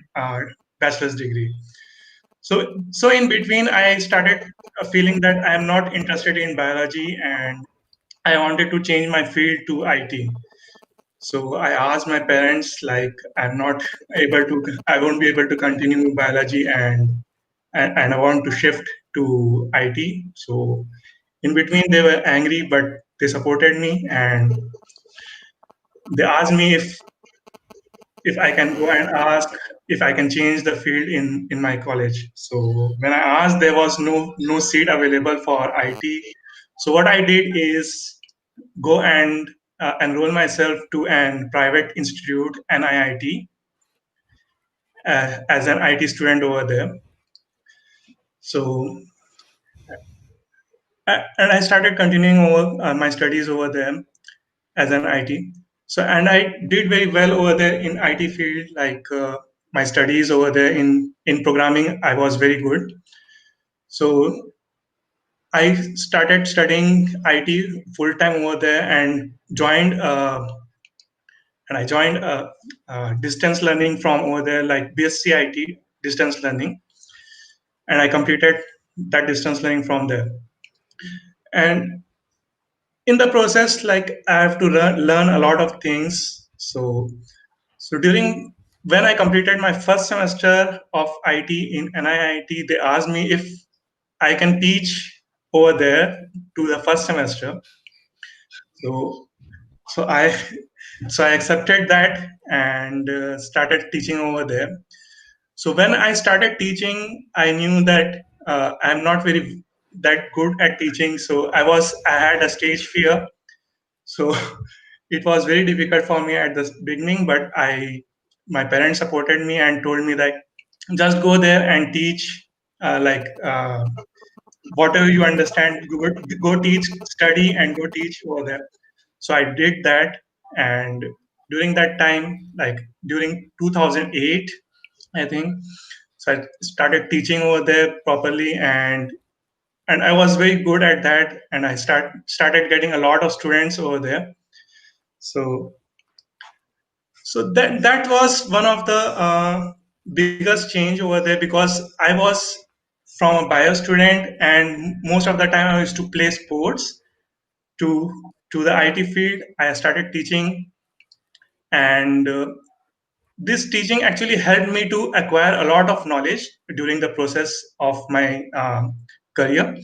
bachelor's degree. So in between, I started feeling that I am not interested in biology, and I wanted to change my field to IT. So I asked my parents, like, I won't be able to continue biology, and I want to shift to IT. So in between, they were angry, but they supported me, and they asked me if I can go and ask if I can change the field in my college. So when I asked, there was no seat available for IT. So what I did is go and enroll myself to an private institute, an IIT, as an IT student over there. So and I started continuing over my studies over there as an IT. So and I did very well over there in IT field. Like my studies over there in programming, I was very good. So I started studying IT full time over there and I joined distance learning from over there, like BSc IT distance learning, and I completed that distance learning from there. And in the process, like I have to learn a lot of things. So during when I completed my first semester of IT in NIIT, they asked me if I can teach over there to the first semester. So So I so I accepted that and started teaching over there. So when I started teaching, I knew that I'm not very that good at teaching. So I had a stage fear. So it was very difficult for me at the beginning, but my parents supported me and told me that just go there and teach, like whatever you understand, go teach, study, and go teach over there. So I did that, and during that time, like during 2008, I think, so I started teaching over there properly, and I was very good at that, and I started getting a lot of students over there. So that was one of the biggest change over there, because I was from a bio student, and most of the time I used to play sports to the IT field. I started teaching, and this teaching actually helped me to acquire a lot of knowledge during the process of my career.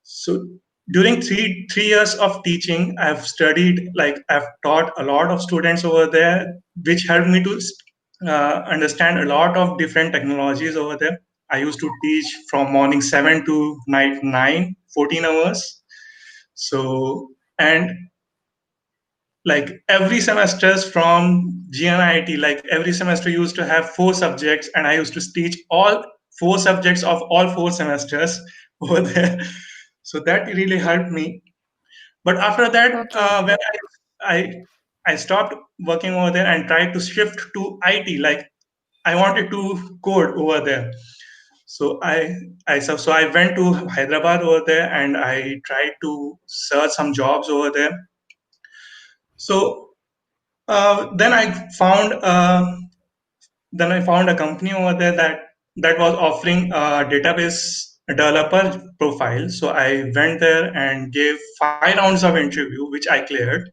So during three years of teaching, I've studied, like I've taught a lot of students over there, which helped me to understand a lot of different technologies over there. I used to teach from morning 7 to night 9, 14 hours. So, and like every semesters from GNIT, like every semester used to have 4 subjects, and I used to teach all 4 subjects of all 4 semesters over there. So that really helped me. But after that, Okay. when I I stopped working over there and tried to shift to IT, like I wanted to code over there. So I went to Hyderabad over there, and I tried to search some jobs over there. So then I found a company over there that was offering a database developer profile. So I went there and gave 5 rounds of interview, which I cleared.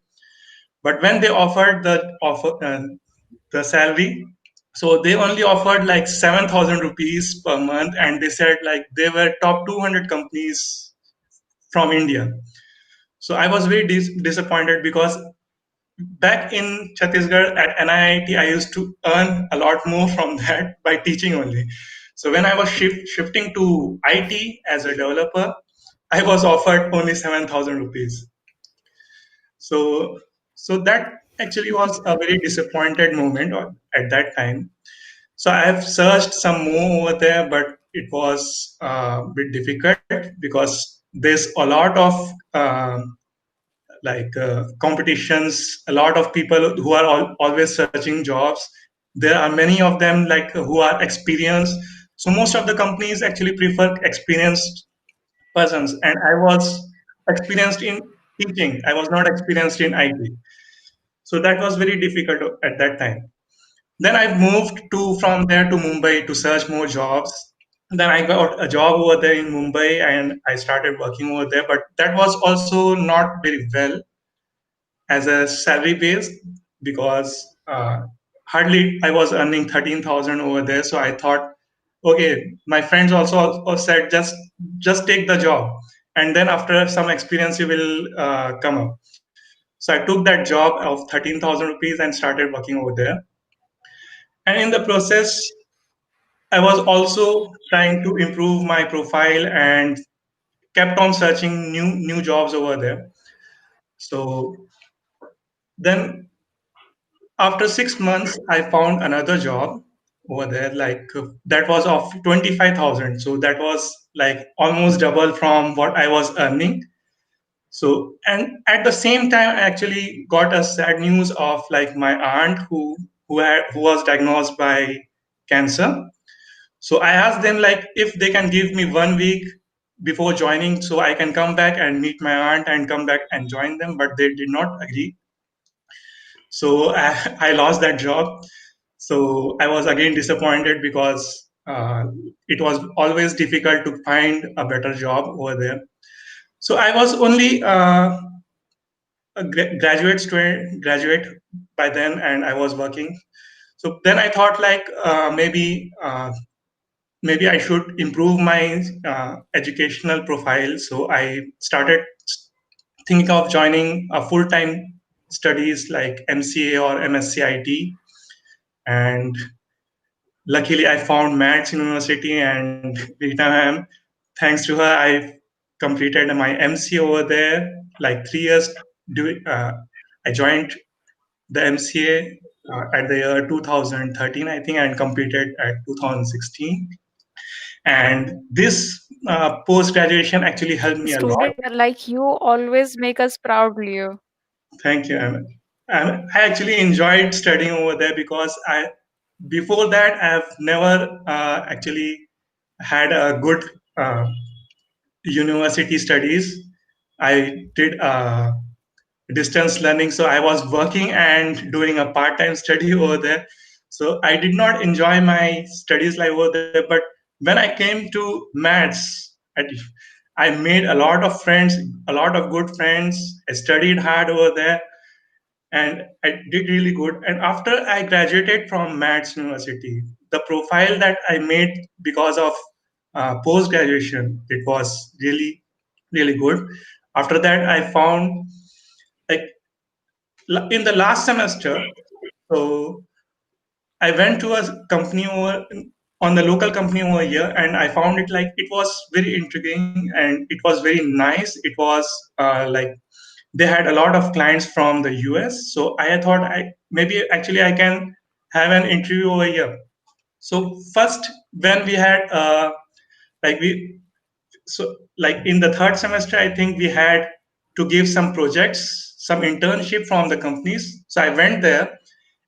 But when they offered the salary, so they only offered like 7,000 rupees per month, and they said like they were top 200 companies from India. So I was very disappointed, because back in Chhattisgarh at NIIT, I used to earn a lot more from that by teaching only. So when I was shifting to IT as a developer, I was offered only 7,000 rupees. So so that actually was a very disappointed moment at that time. So I have searched some more over there, but it was a bit difficult, because there's a lot of competitions, a lot of people who are always searching jobs. There are many of them like who are experienced. So most of the companies actually prefer experienced persons, and I was experienced in teaching. I was not experienced in IT. So that was very difficult at that time. Then I moved to from there to Mumbai to search more jobs. Then I got a job over there in Mumbai, and I started working over there. But that was also not very well as a salary base, because hardly I was earning 13,000 over there. So I thought, okay, my friends also said just take the job, and then after some experience you will come up. So I took that job of 13,000 rupees and started working over there. And in the process, I was also trying to improve my profile and kept on searching new jobs over there. So then after 6 months, I found another job over there, like that was of 25,000. So that was like almost double from what I was earning. So, and at the same time, I actually got a sad news of like my aunt who was diagnosed by cancer. So I asked them like if they can give me 1 week before joining, so I can come back and meet my aunt and come back and join them, but they did not agree. So I lost that job. So I was again disappointed, because it was always difficult to find a better job over there. So I was only a graduate by then, and I was working. So then I thought like maybe I should improve my educational profile. So I started thinking of joining a full time studies like MCA or MSc and luckily I found Maths University, and Rita ma'am, thanks to her, I completed my MCA over there. Like 3 years, I joined the MCA at the year 2013, I think, and completed at 2016. And this post graduation actually helped me a lot. Student like you always make us proud, Leo. Thank you. I actually enjoyed studying over there because before that I've never actually had a good uh, university studies. I did distance learning, so I was working and doing a part-time study over there. So I did not enjoy my studies life over there. But when I came to maths, I made a lot of friends, a lot of good friends. I studied hard over there and I did really good. And after I graduated from Maths University, the profile that I made because of post graduation, it was really, really good. After that, I found like in the last semester, so I went to a company over on the local company over here, and I found it like it was very intriguing and it was very nice. It was like they had a lot of clients from the US. So I thought maybe actually I can have an interview over here. So first, when we had like we so like in the third semester, I think we had to give some projects, some internship from the companies. So I went there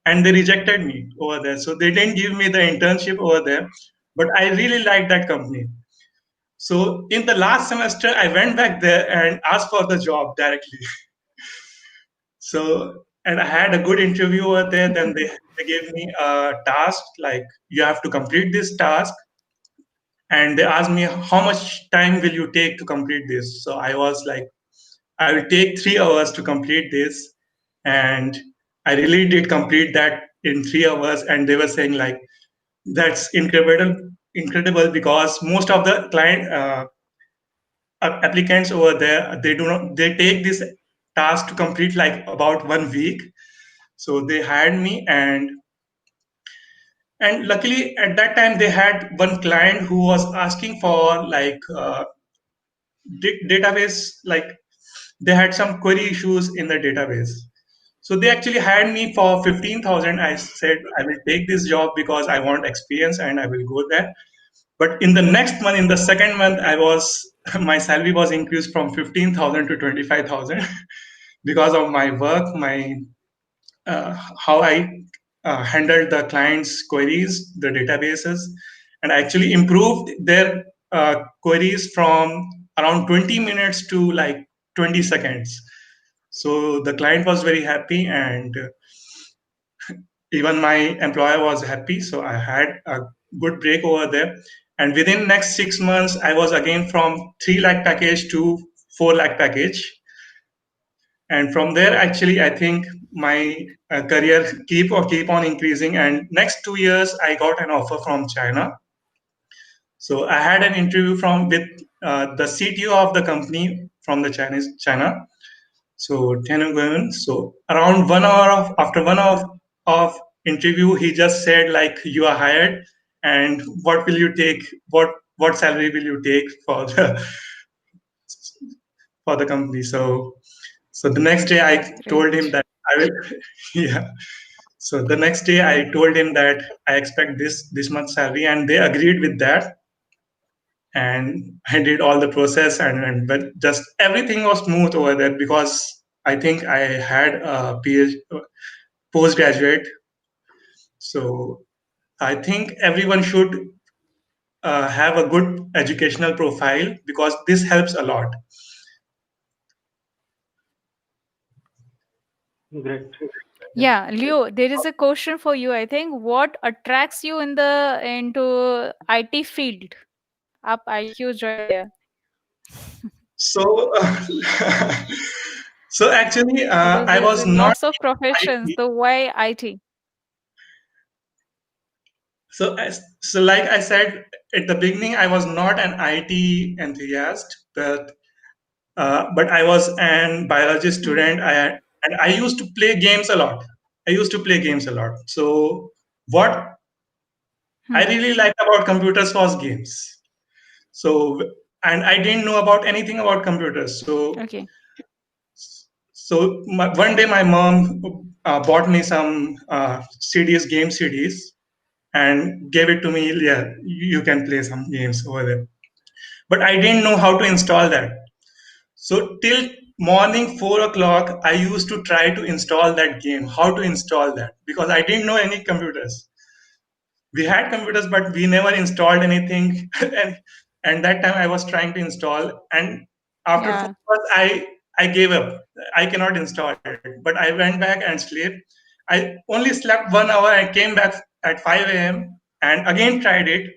and they rejected me over there. So they didn't give me the internship over there, but I really liked that company. So in the last semester, I went back there and asked for the job directly. So, and I had a good interview over there. Then they gave me a task like you have to complete this task. And they asked me, how much time will you take to complete this? So I was like, I will take 3 hours to complete this. And I really did complete that in 3 hours. And they were saying like, that's incredible because most of the client applicants over there, they take this task to complete like about 1 week. So they hired me, and luckily at that time they had one client who was asking for like database, like they had some query issues in the database. So they actually hired me for 15,000. I said I will take this job because I want experience and I will go there. But in the next month, in the second month, my salary was increased from 15,000 to 25,000 because of my work, my how I handled the clients' queries, the databases, and actually improved their queries from around 20 minutes to like 20 seconds. So the client was very happy, and even my employer was happy. So I had a good break over there. And within next 6 months, I was again from 3 lakh package to 4 lakh package. And from there actually I think my career keep on increasing, and next 2 years I got an offer from China. So I had an interview with the CTO of the company from the China, so Tianhe Guoyun. So around 1 hour after 1 hour of interview, he just said like, you are hired, and what will you take, what salary will you take for the company. So the next day I told him Great. that I will yeah. So the next day I told him that I expect this much salary, and they agreed with that. And I did all the process, and but just everything was smooth over there because I think I had a PhD, postgraduate. So I think everyone should have a good educational profile because this helps a lot. Great. Yeah, Leo, there is a question for you. I think what attracts you into IT field? Up IQ join there. So, so actually, Because I there's was not lots of professions. IT. So why IT? So like I said at the beginning, I was not an IT enthusiast, but I was an biology Hmm. student. and I used to play games a lot. So what I really liked about computers was games. So, and I didn't know about anything about computers. Okay. One day my mom bought me some CDs, game CDs, and gave it to me. Yeah, you can play some games over there. But I didn't know how to install that. So till morning 4 o'clock, I used to try to install that game. How to install that? Because I didn't know any computers. We had computers, but we never installed anything. And that time I was trying to install, and after 4 hours, I gave up. I cannot install it. But I went back and slept. I only slept 1 hour. I came back at 5 a.m. and again tried it,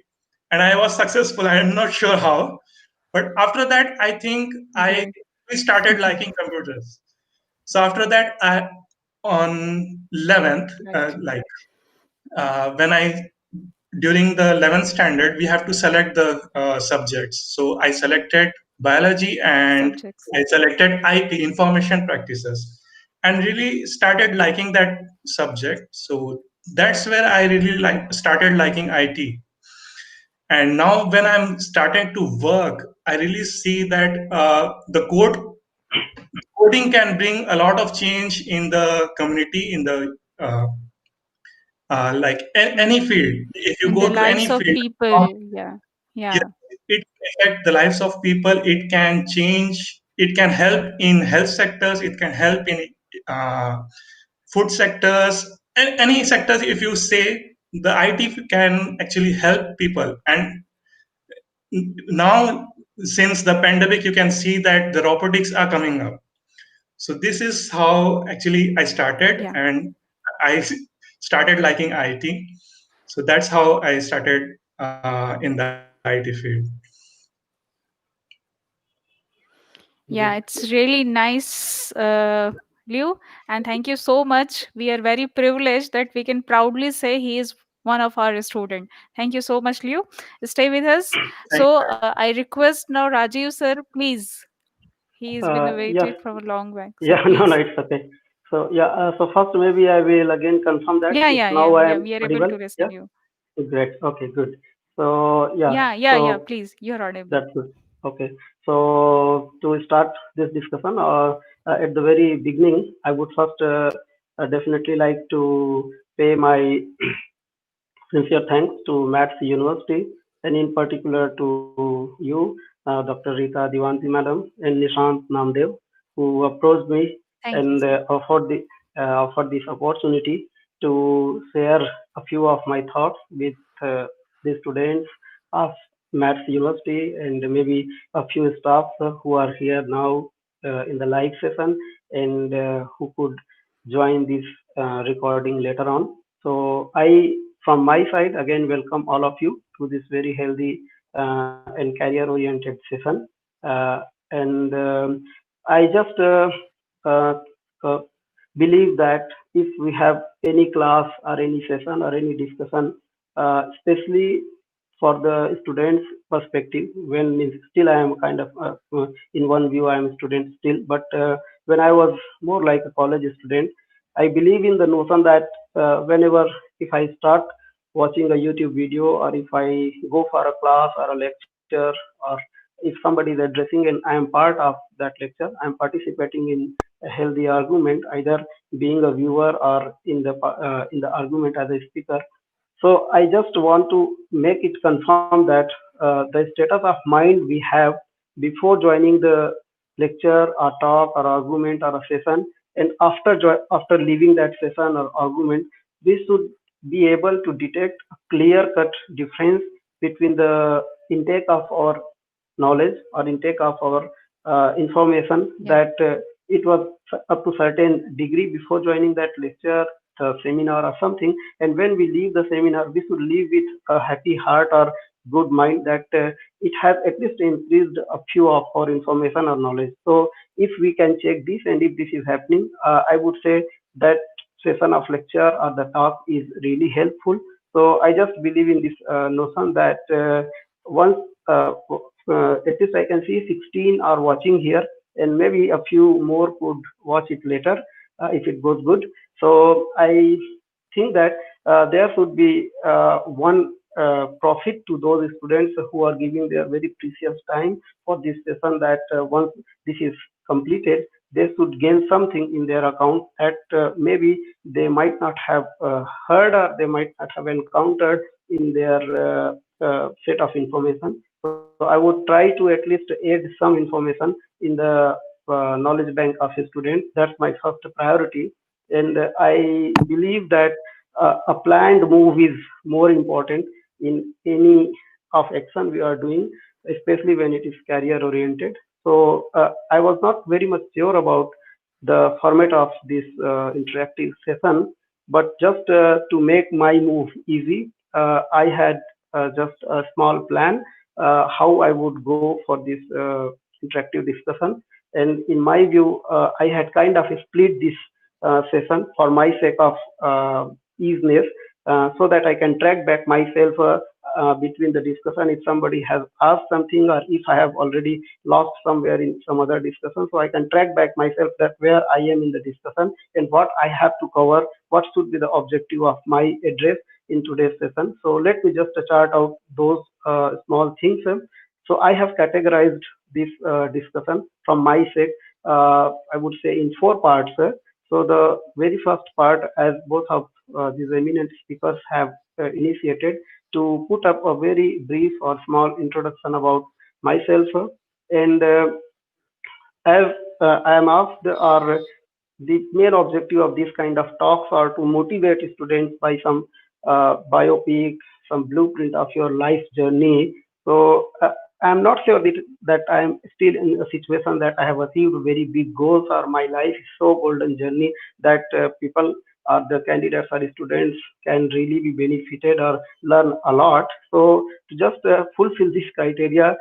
and I was successful. I am not sure how, but after that, I think I Great. we started liking computers. So after that, on 11th, Right. when I during the 11th standard, we have to select the subjects. So I selected biology and Subjects. I selected IP, information practices, and really started liking that subject. So that's where I really started liking IT. And now when I'm starting to work, I really see that the coding can bring a lot of change in the community, in the any field. If you In go the to any lives of field, people. Yeah. yes, Yeah. it can affect the lives of people. It can change. It can help in health sectors. It can help in uh, food sectors. Any sectors, if you say, the IT can actually help people. And now, since the pandemic, you can see that the robotics are coming up. So this is how actually I started, Yeah. and I started liking IT. So that's how I started in the IT field. Yeah, it's really nice, Liu, and thank you so much. We are very privileged that we can proudly say he is one of our student. Thank you so much, Liu. Stay with us. Thank So I request now Rajiv sir, please. He's been Yeah, awaited from a long back. So yeah, no, no, please. it's okay. So yeah, so first maybe I will again confirm that Yeah, if yeah, now yeah, I yeah. am We are able audible. to Yeah, listen you. great. Okay, good. So yeah, Yeah, yeah, yeah. so Please, you're audible. that's good. Okay. So to start this discussion, at the very beginning, I would first definitely like to pay my sincere thanks to Maths University and in particular to you, Dr. Rita Diwanti Madam and Nishant Namdev, who approached me Thank you, and sir. offered this opportunity to share a few of my thoughts with the students of Maths University and maybe a few staff who are here now in the live session and who could join this recording later on. So I, from my side, again welcome all of you to this very healthy and career-oriented session. Uh, and I just uh, uh, believe that if we have any class or any session or any discussion, especially for the students' perspective, when still I am kind of in one view I am a student still, but when I was more like a college student, I believe in the notion that whenever if I start watching a YouTube video or if I go for a class or a lecture or if somebody is addressing and I am part of that lecture, I am participating in a healthy argument, either being a viewer or in the argument as a speaker. So I just want to make it confirm that the status of mind we have before joining the lecture or talk or argument or a session, and after leaving that session or argument, we should be able to detect a clear cut difference between the intake of our knowledge or intake of our information Yeah. that it was up to certain degree before joining that lecture, seminar or something, and when we leave the seminar we should leave with a happy heart or good mind that it has at least increased a few of our information or knowledge. So if we can check this and if this is happening, I would say that session of lecture or the talk is really helpful. So I just believe in this notion that once at least I can see 16 are watching here and maybe a few more could watch it later. if it goes good. So I think that there should be one profit to those students who are giving their very precious time for this session, that once this is completed, they should gain something in their account that maybe they might not have heard or they might not have encountered in their set of information. So I would try to at least add some information in the knowledge bank of a student. That's my first priority. And I believe that a planned move is more important in any of action we are doing, especially when it is career oriented. So I was not very much sure about the format of this interactive session, but just to make my move easy, I had just a small plan how I would go for this interactive discussion. And in my view, I had kind of split this session for my sake of easiness, so that I can track back myself between the discussion if somebody has asked something, or if I have already lost somewhere in some other discussion. So I can track back myself that where I am in the discussion and what I have to cover, what should be the objective of my address in today's session. So let me just chart out those small things. So I have categorized this discussion from my sake, I would say, in four parts. So the very first part, as both of these eminent speakers have initiated, to put up a very brief or small introduction about myself. And as I am asked, or the main objective of this kind of talks are to motivate students by some biopic, some blueprint of your life journey. So I'm not sure that I'm still in a situation that I have achieved very big goals, or my life is so golden journey that people or the candidates or students can really be benefited or learn a lot. So to just fulfill this criteria,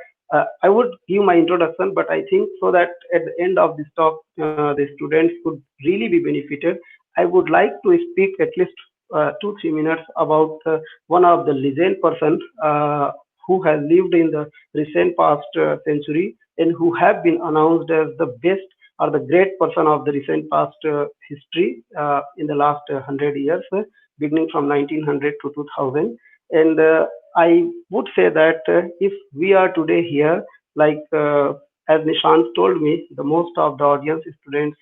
I would give my introduction, but I think so that at the end of this talk, the students could really be benefited. I would like to speak at least 2-3 minutes about one of the legend person who has lived in the recent past century, and who have been announced as the best or the great person of the recent past history in the last 100 years, beginning from 1900 to 2000. And I would say that if we are today here, like as Nishant told me, the most of the audience students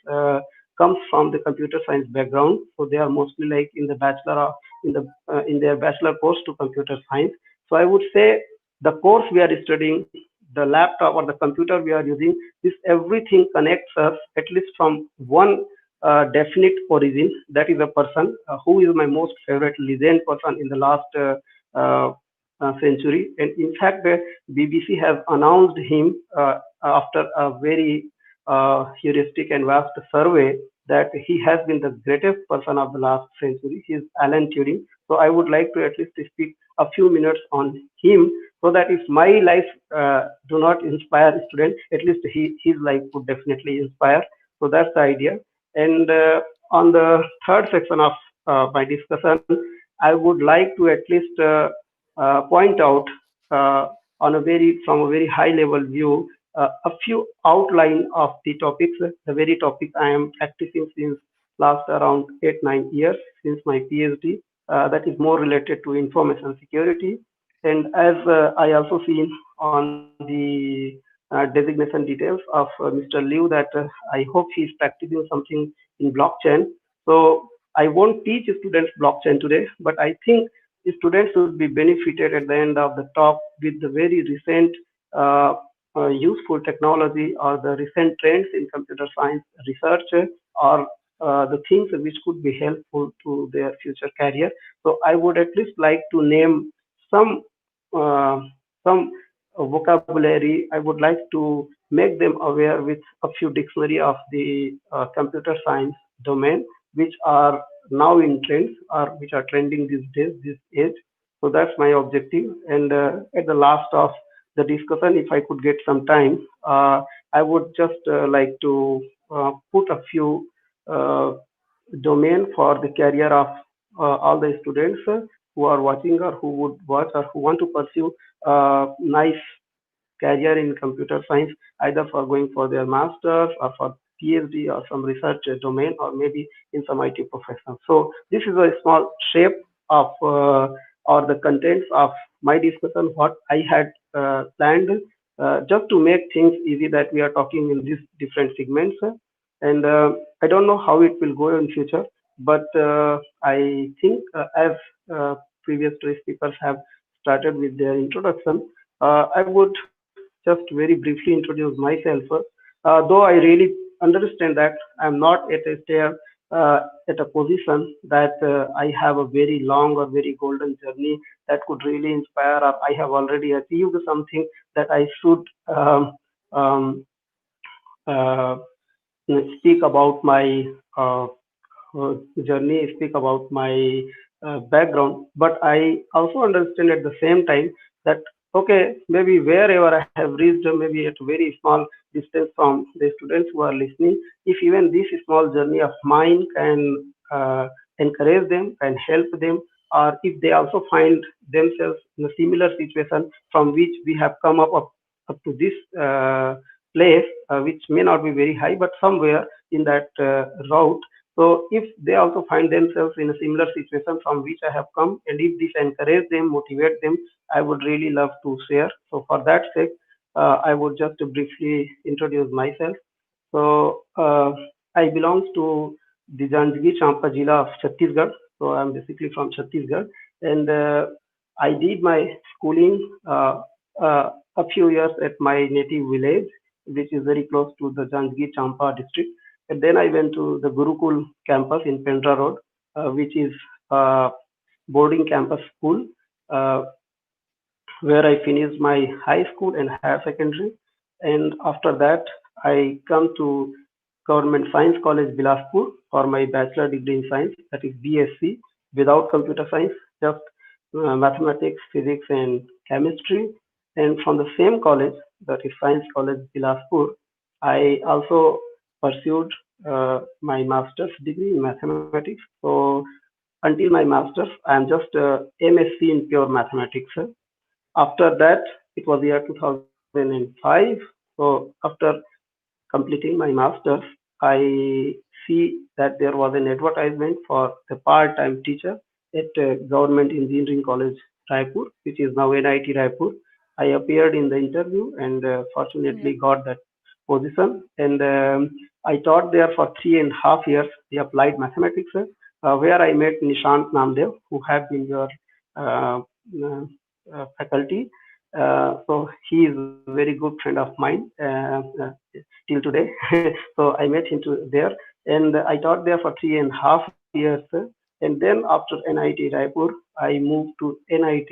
comes from the computer science background, so they are mostly like in the bachelor of, in their bachelor course to computer science. So I would say the course we are studying, the laptop or the computer we are using, this everything connects us at least from one definite origin. That is a person who is my most favorite legend person in the last uh, century. And in fact, the BBC has announced him after a very heuristic and vast survey, that he has been the greatest person of the last century. He is Alan Turing. So I would like to at least speak a few minutes on him, so that if my life do not inspire students, at least his life would definitely inspire. So that's the idea. And on the third section of my discussion, I would like to at least point out uh, on a very from a very high level view a few outline of the topics, the very topic I am practicing since last around 8-9 years since my PhD. That is more related to information security. And as I also seen on the designation details of Mr. Liu, that I hope he is practicing something in blockchain. So I won't teach students blockchain today, but I think the students would be benefited at the end of the talk with the very recent uh, useful technology, or the recent trends in computer science research, or the things which could be helpful to their future career. So I would at least like to name some uh, some vocabulary. I would like to make them aware with a few dictionary of the computer science domain, which are now in trends, or which are trending these days, this age. So that's my objective. And at the last of the discussion, if I could get some time, I would just like to put a few uh, domain for the career of all the students who are watching, or who would watch, or who want to pursue nice career in computer science, either for going for their masters or for PhD or some research domain, or maybe in some IT profession. So this is a small shape of or the contents of my discussion, what I had planned, just to make things easy, that we are talking in these different segments. And I don't know how it will go in future, but I think as previous two speakers have started with their introduction, I would just very briefly introduce myself. Though I really understand that I'm not at a stage, at a position that I have a very long or very golden journey that could really inspire, or I have already achieved something that I should um, uh, speak about my uh, journey, speak about my background. But I also understand at the same time that, okay, maybe wherever I have reached, maybe at a very small distance from the students who are listening, if even this small journey of mine can encourage them, can help them, or if they also find themselves in a similar situation from which we have come up to this place, which may not be very high, but somewhere in that route. So if they also find themselves in a similar situation from which I have come, and if this encourage them, motivate them, I would really love to share. So for that sake, I would just briefly introduce myself. So I belong to the Janjgir Champa Jila of Chhattisgarh. So I'm basically from Chhattisgarh, and I did my schooling a few years at my native village, which is very close to the Janjgir Champa district. And then I went to the Gurukul campus in Pendra Road, which is boarding campus school, uh, where I finished my high school and higher secondary. And after that, I come to Government Science College, Bilaspur, for my bachelor degree in science, that is BSc, without computer science, just mathematics, physics, and chemistry. And from the same college, that is Science College, Bilaspur, I also pursued my master's degree in mathematics. So until my master's, I am just MSc in pure mathematics. After that, it was year 2005. So after completing my master's, I see that there was an advertisement for the part-time teacher at Government Engineering College, Raipur, which is now NIT Raipur. I appeared in the interview and Yeah. fortunately got that position. And I taught there for 3.5 years the applied mathematics, where I met Nishant Namdev, who have been your uh, uh, faculty. So he is a very good friend of mine. Till today. So I met him there, and I taught there for 3.5 years. And then after NIT Raipur, I moved to NIT.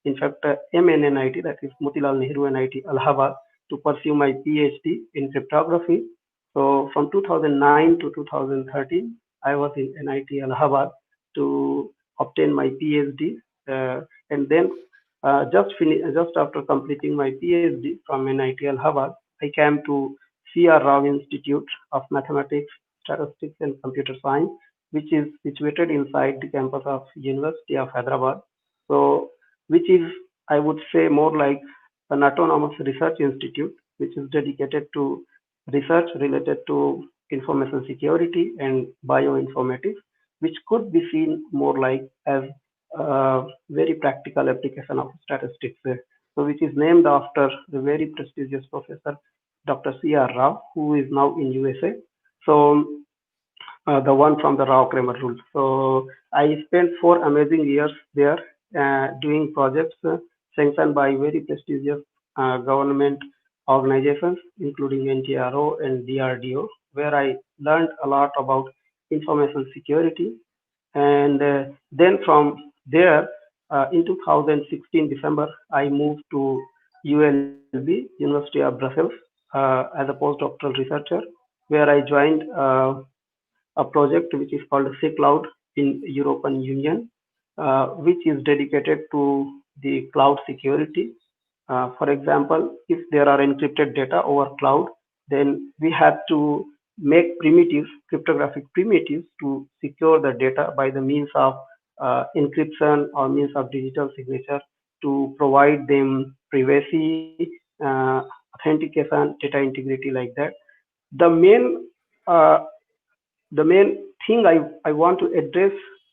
In fact, MNNIT, that is Motilal Nehru NIT, Allahabad, to pursue my PhD in cryptography. So from 2009 to 2013, I was in NIT Allahabad to obtain my PhD, and then just after completing my PhD from NIT Allahabad, I came to C.R. Rao Institute of Mathematics, Statistics and Computer Science, which is situated inside the campus of University of Hyderabad. So, which is, I would say, more like an autonomous research institute, which is dedicated to research related to information security and bioinformatics, which could be seen more like as a very practical application of statistics. So, which is named after the very prestigious professor Dr. C.R. Rao, who is now in USA. So the one from the Rao Kramer rule. So I spent 4 amazing years there doing projects sanctioned by very prestigious government organizations, including NTRO and DRDO, where I learned a lot about information security. And then from there, in 2016 December, I moved to ULB, University of Brussels, as a postdoctoral researcher, where I joined a project which is called Cloud in European Union, which is dedicated to the cloud security. For example, if there are encrypted data over cloud, then we have to make primitives, cryptographic primitives, to secure the data by the means of encryption or means of digital signature, to provide them privacy, authentication, data integrity, like that. the main uh, the main thing I want to address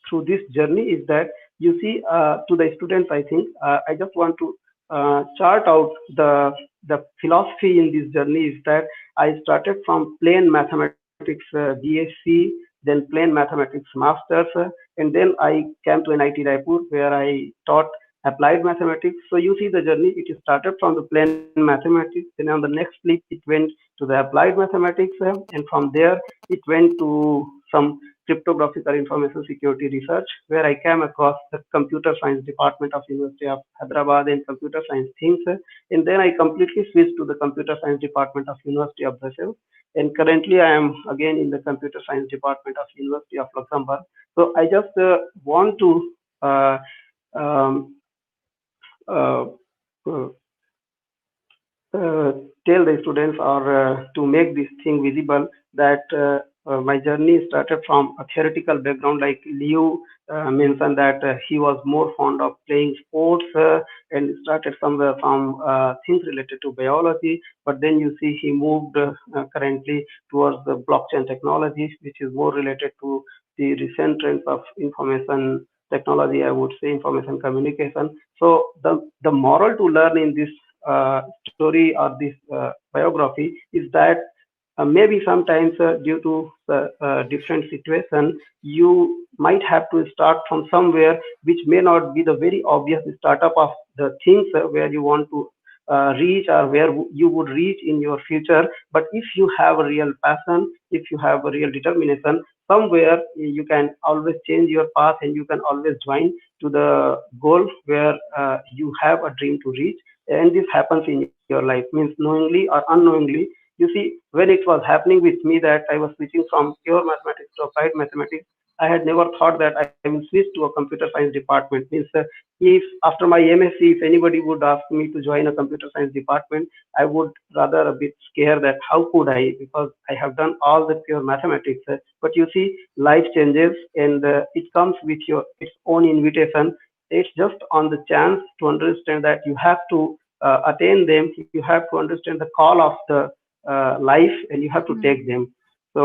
through this journey is that you see, to the students, I think I just want to chart out the philosophy in this journey is that I started from plain mathematics BSc, then plain mathematics masters, and then I came to NIT Raipur where I taught applied mathematics. So you see the journey, it started from the plain mathematics, then on the next leap it went to the applied mathematics, and from there it went to some cryptographic or information security research, where I came across the computer science department of University of Hyderabad and computer science things, and then I completely switched to the computer science department of University of Brussels, and currently I am again in the computer science department of University of Luxembourg. So I just want to uh, um, uh, uh, uh, tell the students or to make this thing visible that my journey started from a theoretical background, like Liu mentioned that he was more fond of playing sports and started somewhere from things related to biology, but then you see he moved currently towards the blockchain technology, which is more related to the recent trends of information technology, I would say information communication. So the moral to learn in this story or this biography is that maybe sometimes due to different situation, you might have to start from somewhere which may not be the very obvious startup of the things where you want to reach or where you would reach in your future. But if you have a real passion, if you have a real determination, somewhere you can always change your path and you can always join to the goal where you have a dream to reach. And this happens in your life, means knowingly or unknowingly. You see, when it was happening with me that I was switching from pure mathematics to applied mathematics, I had never thought that I will switch to a computer science department. Means if after my MSc, if anybody would ask me to join a computer science department, I would rather a bit scare that how could I, because I have done all the pure mathematics. But you see, life changes and it comes with your its own invitation. It's just on the chance to understand that you have to attain them. You have to understand the call of the life, and you have to Mm. take them. So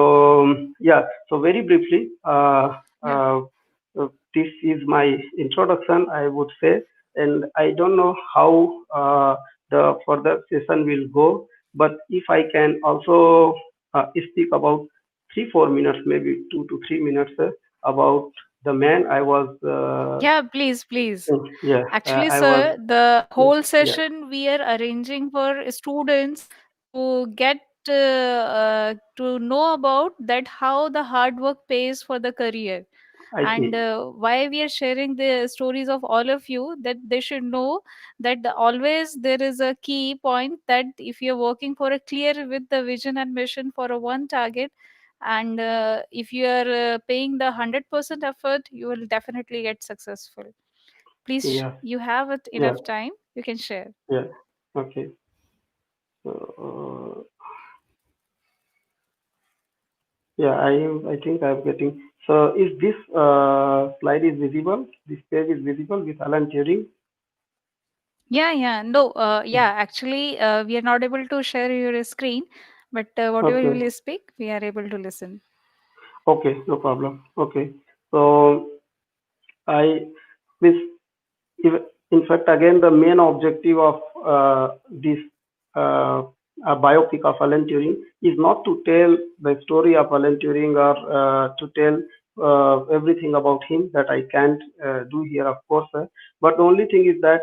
yeah. So very briefly, Yeah. this is my introduction, I would say, and I don't know how the further session will go, but if I can also speak about 3 4 minutes, maybe 2 to 3 minutes about the man I was. Yeah, please, please. Yeah, Actually, I was. sir, the whole Yeah, session we are arranging for students to get to know about that how the hard work pays for the career, I and see. why we are sharing the stories of all of you, that they should know that always there is a key point, that if you're working for a clear with the vision and mission for a one target, and if you are paying the 100% effort, you will definitely get successful. Please, Yeah, you have it yeah, enough time. You can share. yeah. Okay. So, yeah, I think I'm getting. So is this slide is visible? This page is visible with Alan Turing? Yeah, yeah. No, yeah, actually, we are not able to share your screen, but whatever you Okay. will speak, we are able to listen. Okay, no problem. Okay. So I this if- in fact, again, the main objective of this biopic of Alan Turing is not to tell the story of Alan Turing or to tell everything about him that I can't do here, of course. But the only thing is that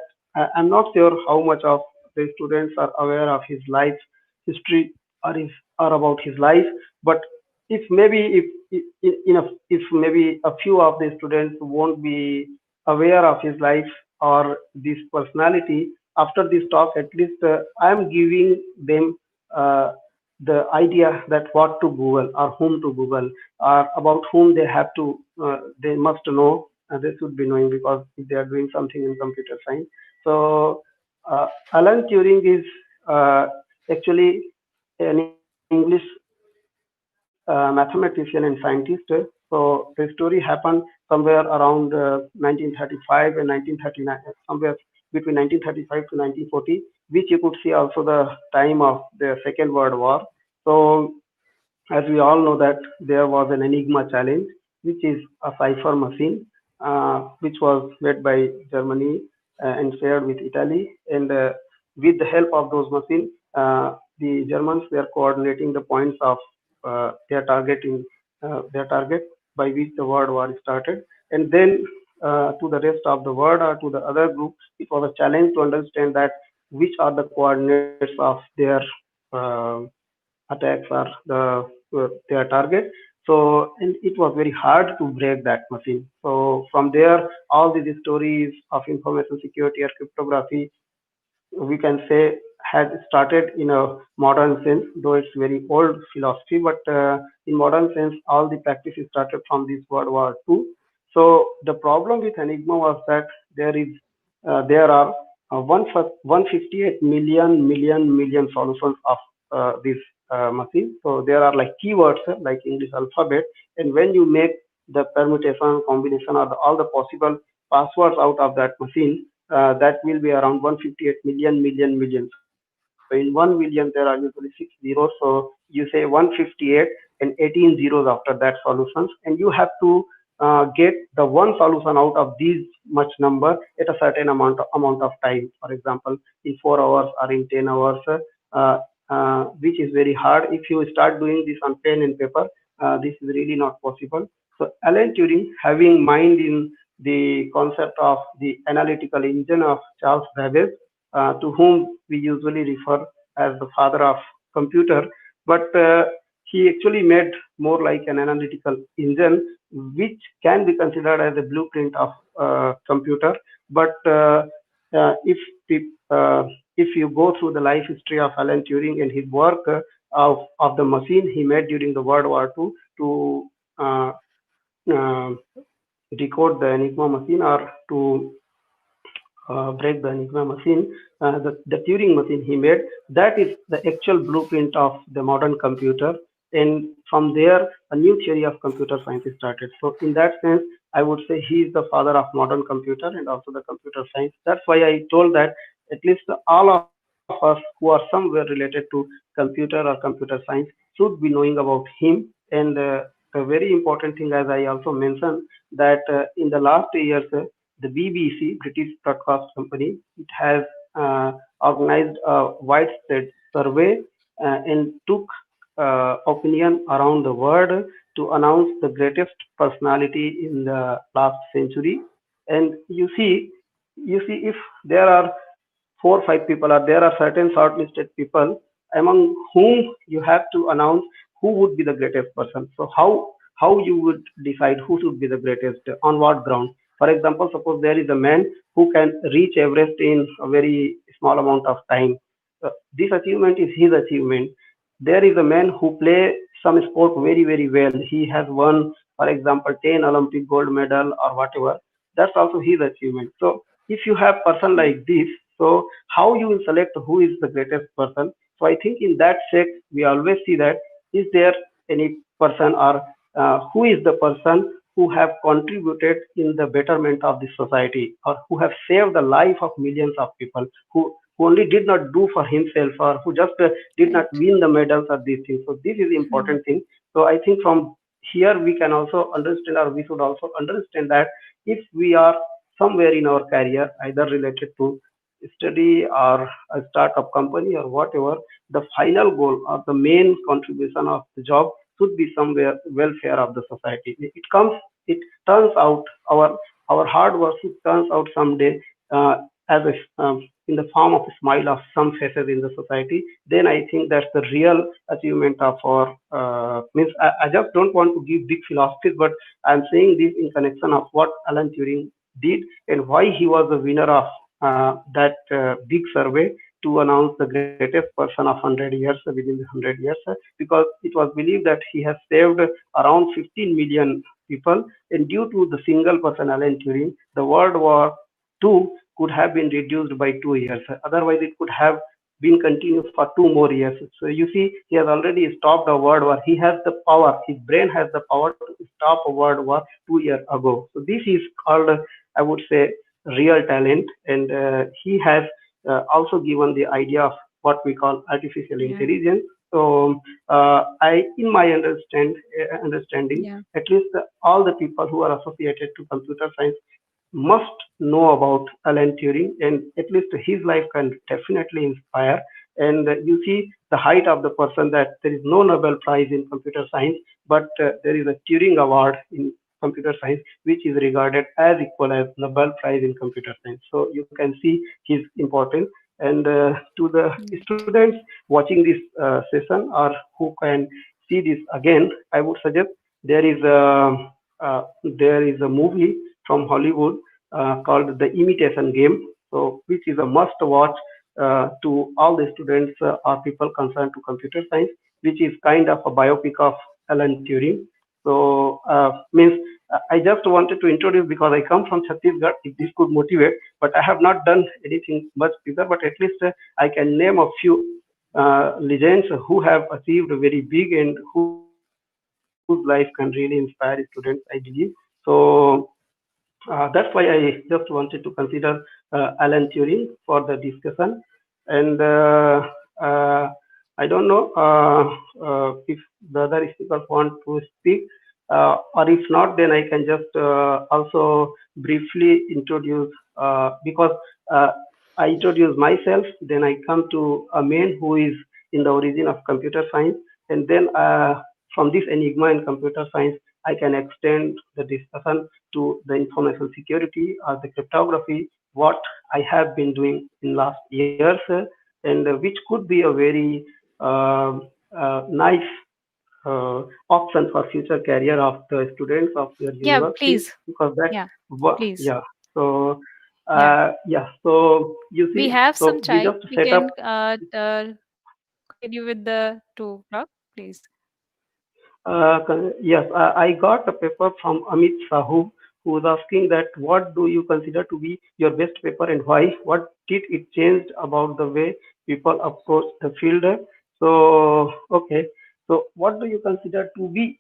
I'm not sure how much of the students are aware of his life history or about his life. But if maybe if maybe a few of the students won't be aware of his life or this personality, after this talk at least I'm giving them uh, the idea that what to google or whom to google or about whom they have to they must know, they should be knowing, because if they are doing something in computer science. So Alan Turing is actually an English mathematician and scientist. So the story happened somewhere around 1935 and 1939, somewhere between 1935 to 1940, which you could see also the time of the Second World War. So as we all know that there was an Enigma challenge, which is a cipher machine, which was made by Germany and shared with Italy. And with the help of those machines, the Germans were coordinating the points of their target by which the world war started. And then to the rest of the world or to the other group, it was a challenge to understand that which are the coordinates of their uh, attacks or their target. So and it was very hard to break that machine. So from there, all these stories of information security or cryptography, we can say, had started in a modern sense, though it's very old philosophy, but in modern sense, all the practices started from this World War II. So the problem with Enigma was that there are 158 million solutions of this machine. So there are like keywords like English alphabet, and when you make the permutation, combination, or all the possible passwords out of that machine, that will be around 158 million. So in 1 million, there are usually 6 zeros. So you say 158 and 18 zeros after that solutions, and you have to get the one solution out of these much number at a certain amount of time. For example, in 4 hours or in 10 hours, which is very hard. If you start doing this on pen and paper, this is really not possible. So Alan Turing, having mind in the concept of the analytical engine of Charles Babbage, to whom we usually refer as the father of computer, but he actually made more like an analytical engine, which can be considered as a blueprint of computer. But if we, if you go through the life history of Alan Turing and his work of the machine he made during the World War II to uh, uh, decode the Enigma machine or to break the Enigma machine, the Turing machine he made, that is the actual blueprint of the modern computer. And from there, a new theory of computer science is started. So in that sense, I would say he is the father of modern computer and also the computer science. That's why I told that at least all of us who are somewhere related to computer or computer science should be knowing about him. And a very important thing, as I also mentioned, that in the last years, the BBC, British Broadcast Company, it has organized a widespread survey and took opinion around the world to announce the greatest personality in the last century. And you see, if there are 4 or 5 people, or there are certain shortlisted people among whom you have to announce who would be the greatest person. So how you would decide who should be the greatest, on what ground? For example, suppose there is a man who can reach Everest in a very small amount of time. This achievement is his achievement. There is a man who play some sport very well. He has won, for example, 10 Olympic gold medal or whatever. That's also his achievement. So if you have person like this, so how you will select who is the greatest person? So I think in that sense, we always see that is there any person or who is the person who have contributed in the betterment of the society or who have saved the life of millions of people who only did not do for himself or who just did not Right. win the medals or these things. So this is Hmm. important thing. So I think from here we can also understand, or we should also understand, that if we are somewhere in our career, either related to study or a startup company or whatever, the final goal or the main contribution of the job should be somewhere welfare of the society. It turns out our hard work, it turns out someday as a in the form of a smile of some faces in the society. Then I think that's the real achievement of our means. I just don't want to give big philosophies, but I'm saying this in connection of what Alan Turing did and why he was the winner of that big survey to announce the greatest person of 100 years within the 100 years, because it was believed that he has saved around 15 million people. And due to the single person Alan Turing, the World War II could have been reduced by 2 years. Otherwise, it could have been continued for 2 more years. So you see, he has already stopped a world war. He has the power. His brain has the power to stop a world war 2 years ago. So this is called, I would say, real talent, and he has also given the idea of what we call artificial Yeah. intelligence. So in my understanding, Yeah. at least all the people who are associated to computer science must know about Alan Turing, and at least his life can definitely inspire. And you see the height of the person, that there is no Nobel Prize in computer science, but there is a Turing Award in computer science, which is regarded as equal as Nobel Prize in computer science. So you can see his importance. And to the Right. students watching this session, or who can see this again, I would suggest there is a movie from Hollywood called The Imitation Game, so which is a must watch to all the students or people concerned to computer science, which is kind of a biopic of Alan Turing. So means I just wanted to introduce because I come from Chhattisgarh. If this could motivate, but I have not done anything much bigger. But at least I can name a few legends who have achieved very big and whose life can really inspire students, I believe. So that's why I just wanted to consider Alan Turing for the discussion. And uh, I don't know if the other speakers want to speak, or if not, then I can just also briefly introduce, because uh, I introduce myself, then I come to a man who is in the origin of computer science, and then from this enigma in computer science, I can extend the discussion to the information security or the cryptography, what I have been doing in last years, and which could be a very um nice option for future career of the students of your Yeah, university, please. because that Yeah, please. yeah. So Yeah. yeah, so you We see, have some so we time. just We set up. can continue with the 2 o'clock, please. Yes, I got a paper from Amit Sahu, who was asking that what do you consider to be your best paper and why? What did it change about the way people approach the field? So, okay. So, what do you consider to be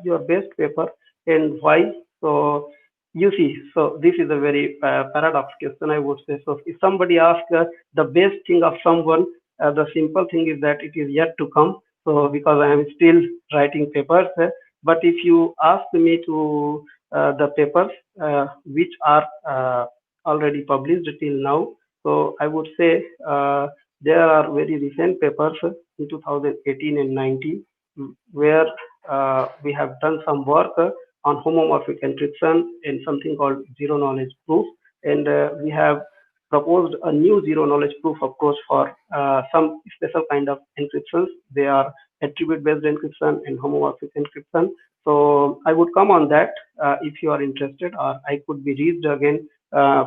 your best paper and why? So, you see, so this is a very paradox question, I would say. So, if somebody asks the best thing of someone, the simple thing is that it is yet to come. So, because I am still writing papers, but if you ask me to the papers which are already published till now, so I would say there are very recent papers in 2018 and 19 where we have done some work on homomorphic encryption and something called zero knowledge proof, and we have proposed a new zero knowledge proof approach for some special kind of encryptions. They are attribute based encryption and homomorphic encryption. So I would come on that if you are interested, or I could be reached again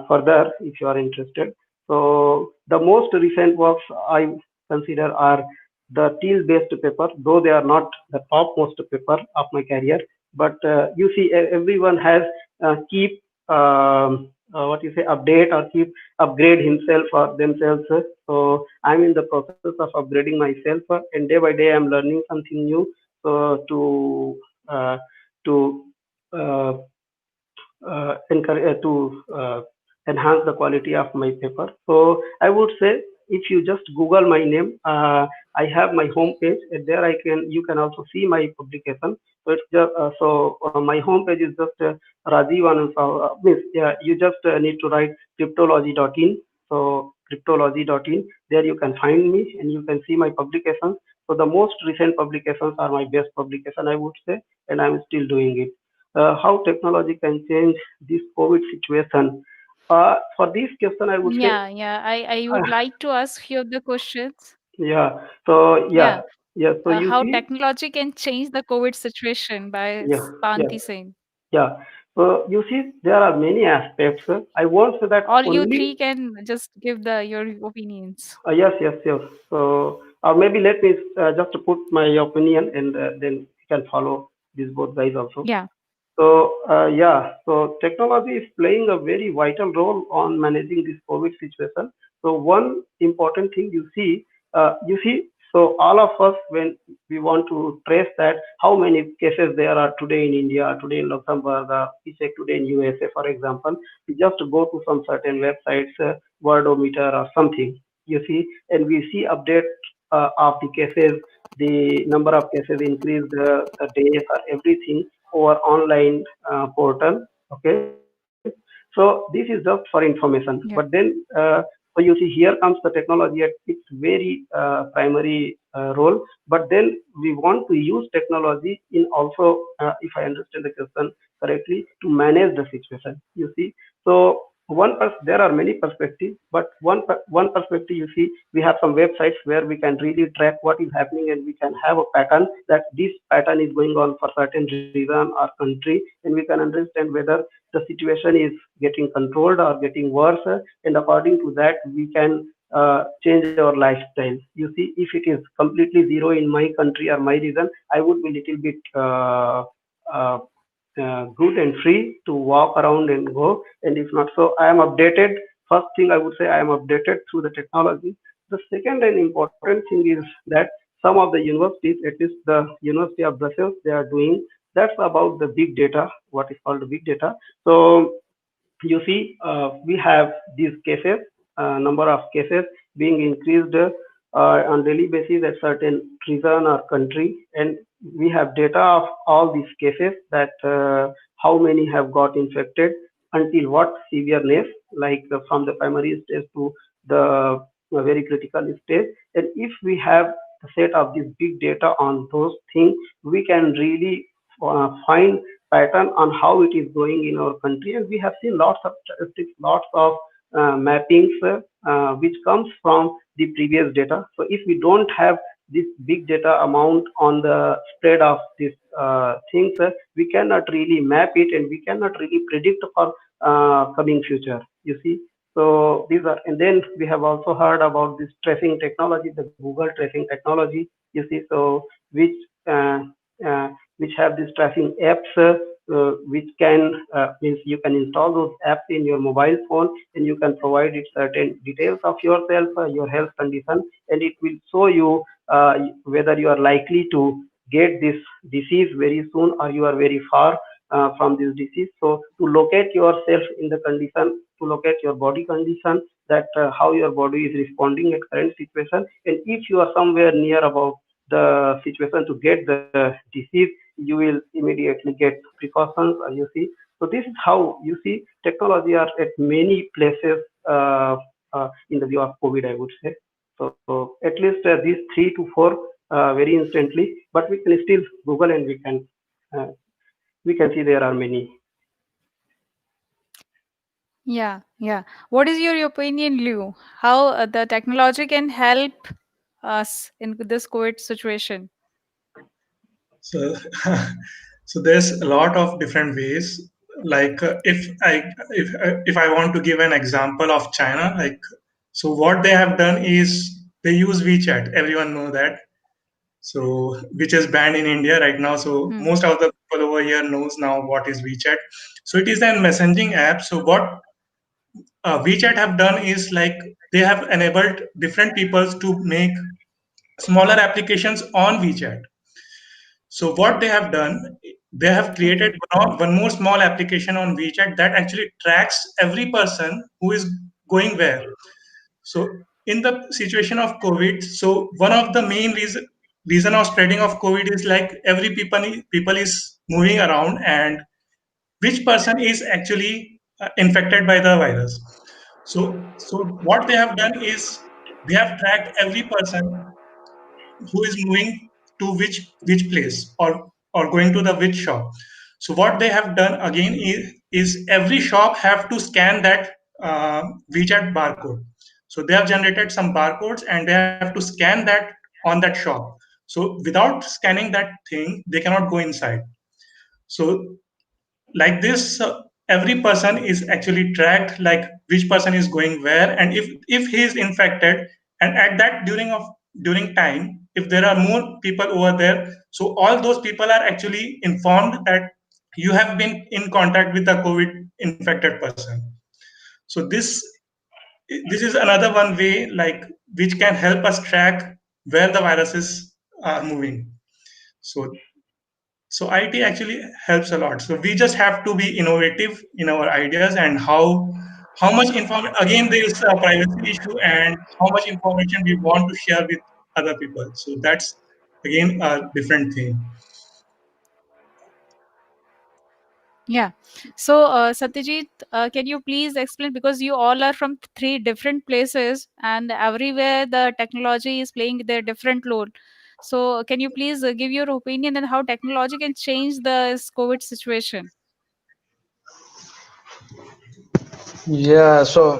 further if you are interested. So the most recent works I consider are the teal based paper, though they are not the topmost paper of my career. But you see, everyone has keep what you say update or keep upgrade himself or themselves. So I'm in the process of upgrading myself, and day by day I'm learning something new. So uh, to uh, encourage to enhance the quality of my paper. So I would say if you just Google my name, I have my home page, and there I can you can also see my publication. So it's just my home page is just Rajiv Anand. Means yeah, you just need to write cryptology.in. So cryptology.in. There you can find me and you can see my publications. So the most recent publications are my best publication, I would say, and I'm still doing it. How technology can change this COVID situation. For this question, I would say, Yeah, yeah. I uh, would like to ask you the questions. yeah. So Yeah. yeah. So you How see, technology can change the COVID situation by yeah, yeah, Panti Singh. yeah. So you see, there are many aspects. I won't say that All you only. three can just give the your opinions. Yes, yes, yes. So maybe let me just put my opinion, and then you can follow these both guys also. Yeah. So yeah, so technology is playing a very vital role on managing this COVID situation. So one important thing you see, so all of us when we want to trace that how many cases there are today in India, today in Luxembourg, we check today in USA, for example, we just go to some certain websites, Wordometer or something, you see, and we see updates of the cases the number of cases increased, the days or everything over online portal. Okay, so this is just for information. But then, Yeah. so you see, here comes the technology at its very primary role. But then we want to use technology in also, if I understand the question correctly, to manage the situation. You see, so there are many perspectives, but one perspective, you see, we have some websites where we can really track what is happening, and we can have a pattern that this pattern is going on for certain region or country, and we can understand whether the situation is getting controlled or getting worse, and according to that we can change our lifestyle. You see, if it is completely zero in my country or my region, I would be little bit uh, good and free to walk around and go. And if not, so I am updated. First thing I would say, I am updated through the technology. The second and important thing is that some of the universities, at least the University of Brussels, they are doing that's about the big data, what is called the big data. So you see, we have these cases, number of cases being increased on daily basis at certain region or country, and we have data of all these cases that how many have got infected until what severeness, like from the primary stage to the very critical stage. And if we have a set of this big data on those things, we can really find pattern on how it is going in our country. And we have seen lots of statistics, lots of mappings which comes from the previous data. So if we don't have this big data amount on the spread of these things, we cannot really map it, and we cannot really predict for coming future. You see, so these are, and then we have also heard about this tracing technology, the Google tracing technology. You see, so which uh, uh, which have these tracking apps, which can means you can install those apps in your mobile phone, and you can provide it certain details of yourself, your health condition, and it will show you whether you are likely to get this disease very soon, or you are very far from this disease. So to locate yourself in the condition, to locate your body condition, that how your body is responding at current situation, and if you are somewhere near about the situation to get the disease, you will immediately get precautions, you see. So this is how, you see, technology are at many places in the view of COVID, I would say. So at least these 3 to 4 very instantly, but we can still Google, and uh, we can see there are many. Yeah, yeah. What is your opinion, Liu? How the technology can help us in this COVID situation? So, so there's a lot of different ways. Like if I want to give an example of China, like so what they have done is they use WeChat. Everyone know that. So which is banned in India right now. So Hmm. most of the people over here knows now what is WeChat. So it is a messaging app. So what WeChat have done is like they have enabled different peoples to make smaller applications on WeChat. So what they have done, they have created Okay. one more small application on WeChat that actually tracks every person who is going where. So in the situation of COVID, so one of the main reason of spreading of COVID is like every people is moving around, and which person is actually infected by the virus. So what they have done is they have tracked every person who is moving to which place or going to the which shop. So what they have done again is every shop have to scan that WeChat barcode. So they have generated some barcodes and they have to scan that on that shop. So without scanning that thing, they cannot go inside. So like this, every person is actually tracked, like which person is going where, and if he is infected, and at that during time, if there are more people over there, so all those people are actually informed that you have been in contact with a COVID infected person. So this is another one way, like which can help us track where the viruses are moving. So IT actually helps a lot. So we just have to be innovative in our ideas and how much information. Again, there is a privacy issue and how much information we want to share with other people. So again a different thing. Yeah. So, Satyajit, can you please explain, because you all are from three different places and everywhere the technology is playing their different role. So, can you please give your opinion on how technology can change the COVID situation? Yeah, so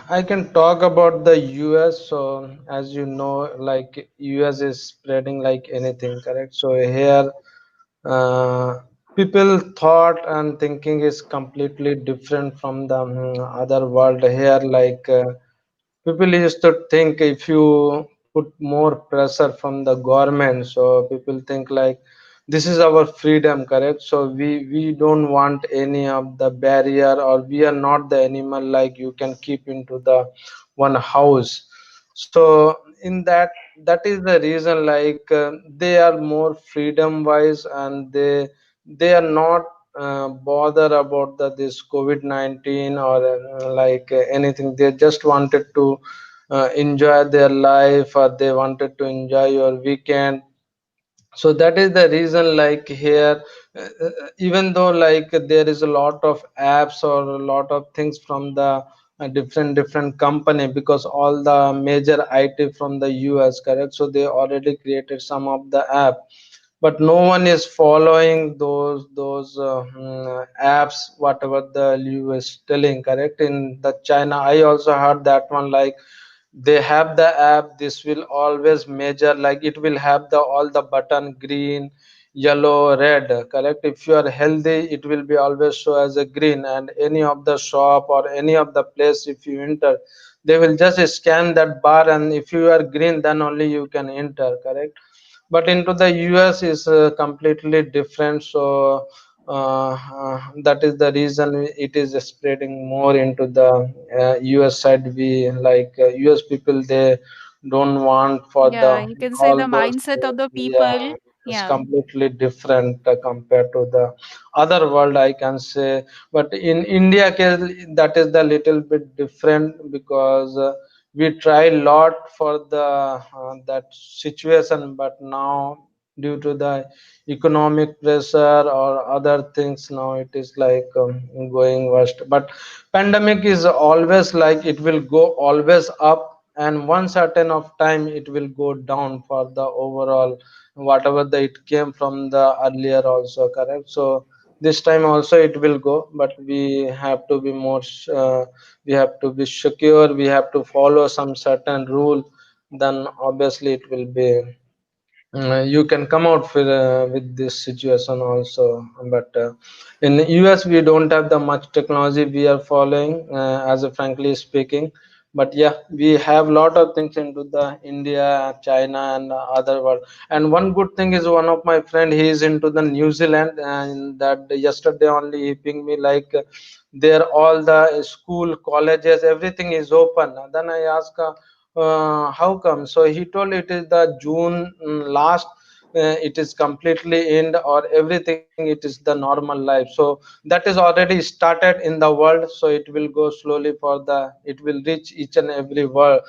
I can talk about the US. So as you know, like US is spreading like anything, correct? So here, uh, people thought and thinking is completely different from the other world. Here, like people used to think if you put more pressure from the government, so people think like this is our freedom, correct? So we don't want any of the barrier, or we are not the animal like you can keep into the one house. So in that is the reason, like they are more freedom wise, and they are not bother about this COVID-19 or like anything. They just wanted to enjoy their life, or they wanted to enjoy your weekend. So that is the reason, like here, even though like there is a lot of apps or a lot of things from the different company, because all the major IT from the US, correct? So they already created some of the app, but no one is following those apps whatever the US telling, correct? In the China, I also heard that one, like they have the app, this will always measure, like it will have the all the button green, yellow, red, correct? If you are healthy, it will be always show as a green, and any of the shop or any of the place if you enter, they will just scan that bar, and if you are green, then only you can enter, correct? But into the US is completely different. So that is the reason it is spreading more into the US side. We like US people, they don't want for the Yeah, you can say all the those mindset of things. the Yeah, people. it's Yeah. completely different compared to the other world, I can say. But in India case, that is the little bit different, because we try a lot for the that situation, but now due to the economic pressure or other things, now it is like going worst. But pandemic is always like it will go always up, and one certain of time it will go down for the overall whatever the it came from the earlier also, correct? So this time also it will go, but we have to be more we have to be secure, we have to follow some certain rule, then obviously it will be you can come out with this situation also. But in US we don't have the much technology we are following, as a frankly speaking. But yeah, we have lot of things into the India, China, and other world. And one good thing is, one of my friend, he is into the New Zealand, and that yesterday only he pinged me like there all the school, colleges, everything is open. Then I asked how come? So he told it is the June last, it is completely end, or everything it is the normal life. So that is already started in the world, so it will go slowly for the, it will reach each and every world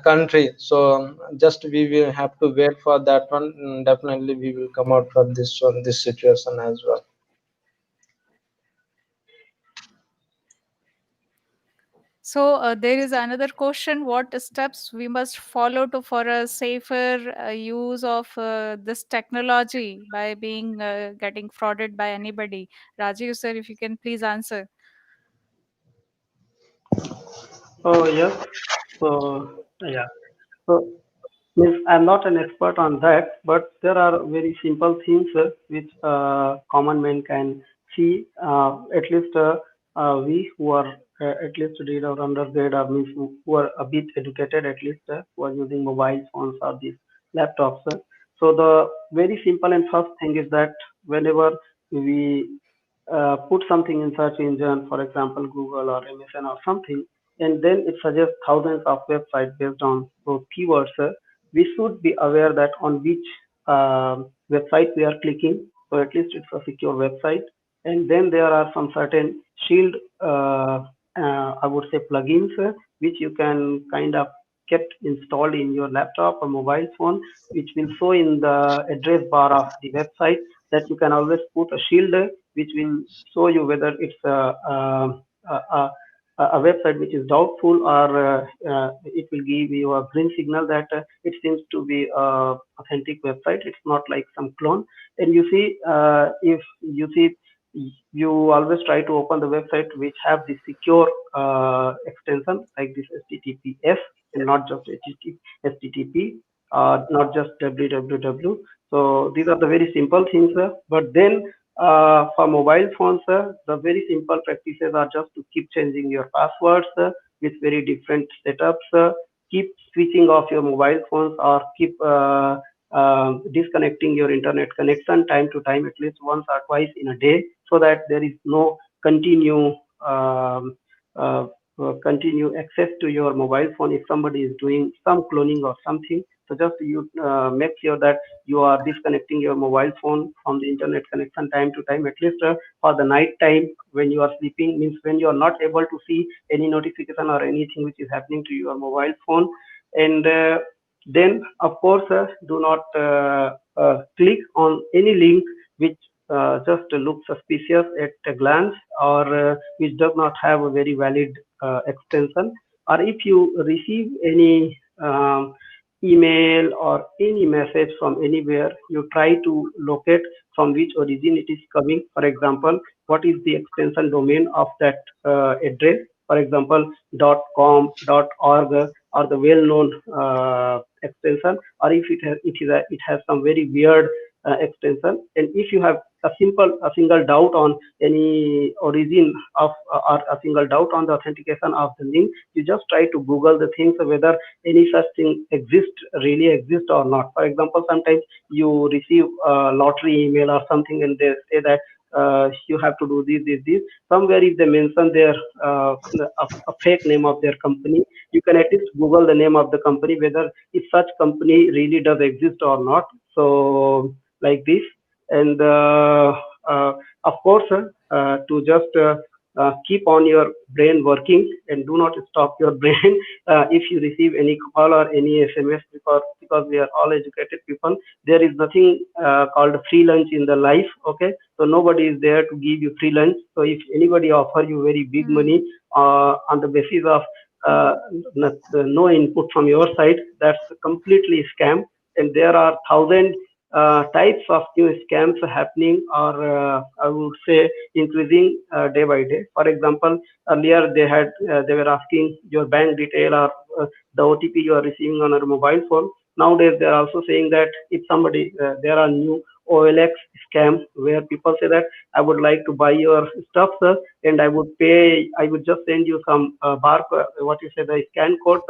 country. So just we will have to wait for that one. Definitely we will come out from this one, this situation as well. So there is another question: what steps we must follow to for a safer use of this technology by being getting frauded by anybody? Rajiv sir, if you can please answer. Oh, yes. So, yeah. So, means I'm not an expert on that, but there are very simple things which common man can see. At least we who are at least read or undergrad, or means who are a bit educated, at least who are using mobile phones or these laptops. So the very simple and first thing is that whenever we put something in search engine, for example, Google or MSN or something, and then it suggests thousands of websites based on those keywords. We should be aware that on which website we are clicking. So at least it's a secure website. And then there are some certain shield, I would say plugins, which you can kind of kept installed in your laptop or mobile phone, which will show in the address bar of the website, that you can always put a shield which will show you whether it's a website which is doubtful, or it will give you a green signal that it seems to be a authentic website. It's not like some clone. And you see, if you see, you always try to open the website which have the secure extension like this HTTPS, and not just HTTP, not just www. So these are the very simple things. But then for mobile phones, the very simple practices are just to keep changing your passwords with very different setups. Keep switching off your mobile phones, or keep disconnecting your internet connection time to time, at least once or twice in a day, so that there is no continue um, uh, continue access to your mobile phone if somebody is doing some cloning or something. So just you make sure that you are disconnecting your mobile phone from the internet connection time to time, at least for the night time when you are sleeping, means when you are not able to see any notification or anything which is happening to your mobile phone. And then of course do not click on any link which just looks suspicious at a glance, or which does not have a very valid extension. Or if you receive any email or any message from anywhere, you try to locate from which origin it is coming. For example, what is the extension domain of that address? For example, .com, .org, or the well-known extension, or if it has some very weird extension. And if you have a single doubt on any origin of or a single doubt on the authentication of the link, you just try to Google the things whether any such thing really exist or not. For example, sometimes you receive a lottery email or something, and they say that you have to do this. Somewhere if they mention their a fake name of their company, you can at least Google the name of the company, whether if such company really does exist or not. So like this. And of course, to just keep on your brain working, and do not stop your brain if you receive any call or any SMS, because we are all educated people. There is nothing called free lunch in the life. Okay, so nobody is there to give you free lunch. So if anybody offer you very big money on the basis of no input from your side, that's completely scam. And there are thousand types of new scams happening, or I would say increasing day by day. For example, earlier they were asking your bank detail, or the OTP you are receiving on your mobile phone. Nowadays they are also saying that if somebody there are new OLX scam where people say that I would like to buy your stuff, sir, and I would just send you some what you say, the scan code,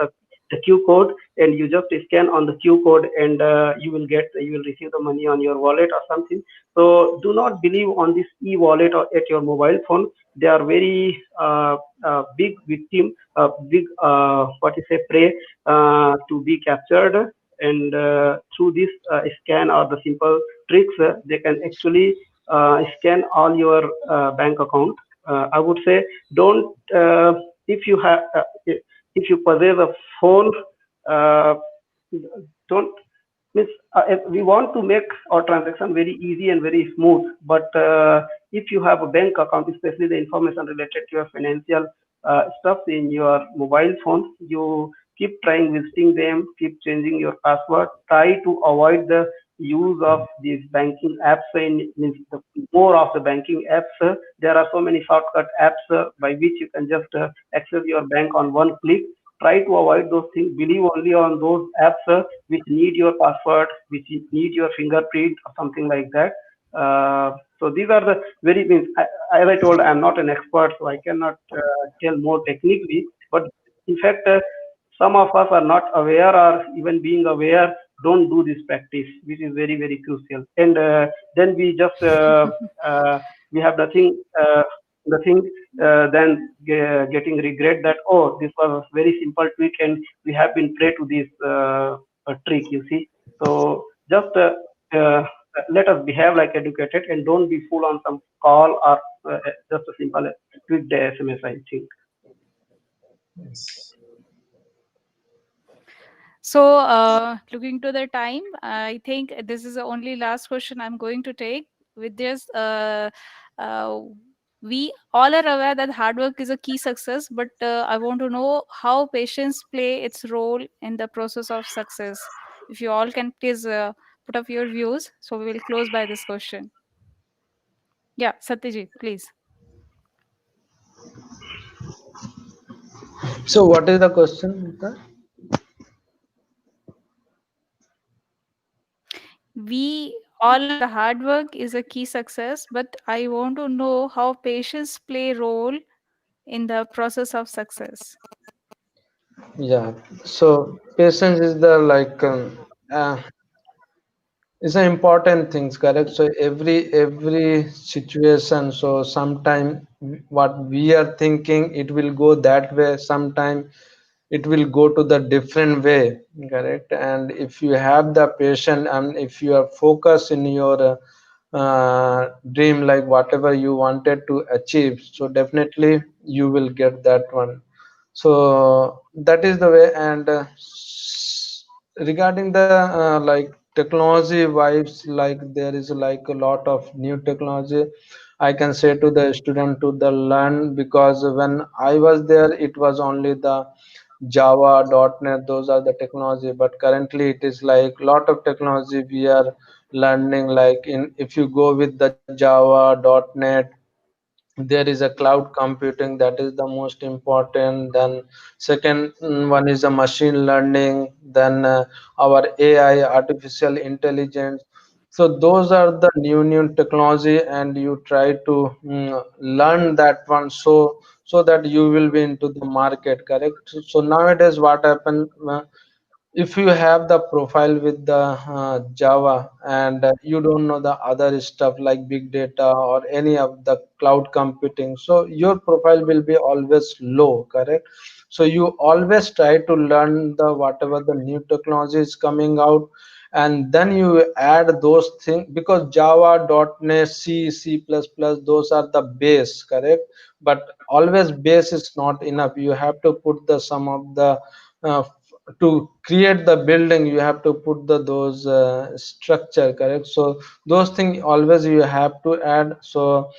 the Q code, and you just scan on the Q code, and you will receive the money on your wallet or something. So do not believe on this e-wallet or at your mobile phone. They are very big victim, big what you say, prey to be captured. And through this scan or the simple tricks, they can actually scan all your bank account. I would say don't if you have if you possess a phone, uh, don't means we want to make our transaction very easy and very smooth. But if you have a bank account, especially the information related to your financial stuff in your mobile phone, you keep trying visiting them, keep changing your password, try to avoid the use of these banking apps. In means the more of the banking apps, there are so many shortcut apps by which you can just access your bank on one click. Try to avoid those things. Believe only on those apps which need your password, which need your fingerprint or something like that. So these are the very means. As I told, I am not an expert, so I cannot tell more technically. But in fact, some of us are not aware, or even being aware, don't do this practice, which is very very crucial. And then we just we have nothing then getting regret that, oh, this was a very simple tweak and we have been prey to this trick, you see. So just uh, let us behave like educated, and don't be fool on some call, or just a simple tweaked SMS, I think. Yes. So, looking to the time, I think this is the only last question I'm going to take. With this, uh, we all are aware that hard work is a key success, but I want to know how patience play its role in the process of success. If you all can please put up your views, so we will close by this question. Yeah, Satyajit, please. So what is the question, Mita? We all are the hard work is a key success, but I want to know how patience play role in the process of success. Yeah. So patience is the like it's an important things, correct? So every situation, so sometime what we are thinking it will go that way, sometime it will go to the different way, correct? And if you have the patience and if you are focused in your dream, like whatever you wanted to achieve, so definitely you will get that one. So that is the way. And regarding the like technology vibes, like there is like a lot of new technology, I can say to the student to the learn, because when I was there it was only the Java, .NET, those are the technology, but currently it is like lot of technology we are learning. Like in if you go with the Java, .NET, there is a cloud computing, that is the most important. Then second one is a machine learning, then our AI, artificial intelligence. So those are the new technology, and you try to learn that one, so that you will be into the market, correct? So nowadays what happened, if you have the profile with the Java, and you don't know the other stuff like big data or any of the cloud computing, so your profile will be always low, correct? So you always try to learn the whatever the new technology is coming out, and then you add those things, because Java, .NET, C++, those are the base, correct? But always base is not enough, you have to put the some of the to create the building, you have to put the those structure, correct? So those things always you have to add. So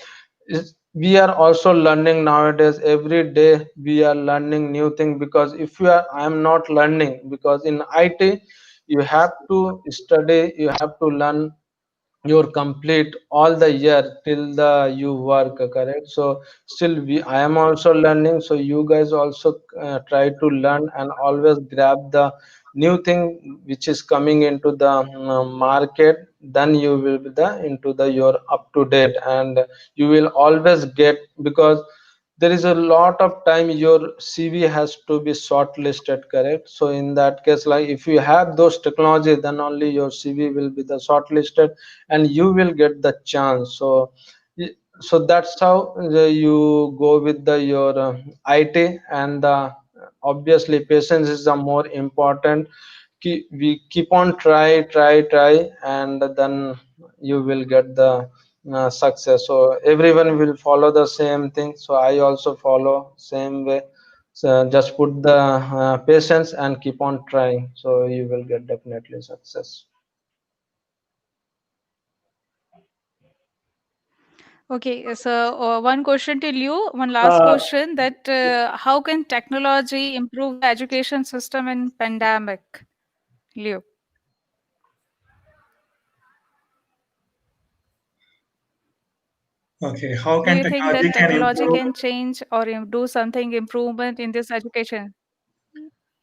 we are also learning nowadays, every day we are learning new thing, because if you are, I am not learning, because in IT you have to study, you have to learn your complete all the year till the you work, correct? So still we, I am also learning, so you guys also try to learn and always grab the new thing which is coming into the market, then you will be the into the your up to date, and you will always get, because there is a lot of time your CV has to be shortlisted, correct? So in that case, like if you have those technology, then only your CV will be the shortlisted and you will get the chance. So so that's how you go with the your IT, and obviously patience is the more important. We keep on try, and then you will get the success. So everyone will follow the same thing, so I also follow same way. So just put the patience and keep on trying, so you will get definitely success. Okay, so one question till you, one last Uh, question that how can technology improve the education system in pandemic? Leo, Okay, how do can you think technology that can technology improve? can change or do something improvement in this education?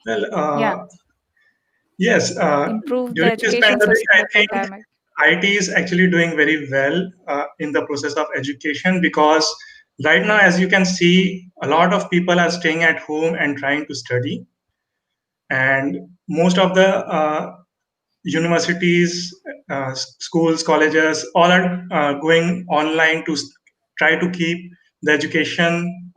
Well, Yeah, yes. improve the During this education pandemic, system in I the think pandemic. IT is actually doing very well in the process of education, because right now, as you can see, a lot of people are staying at home and trying to study, and most of the universities, schools, colleges, all are going online to try to keep the education,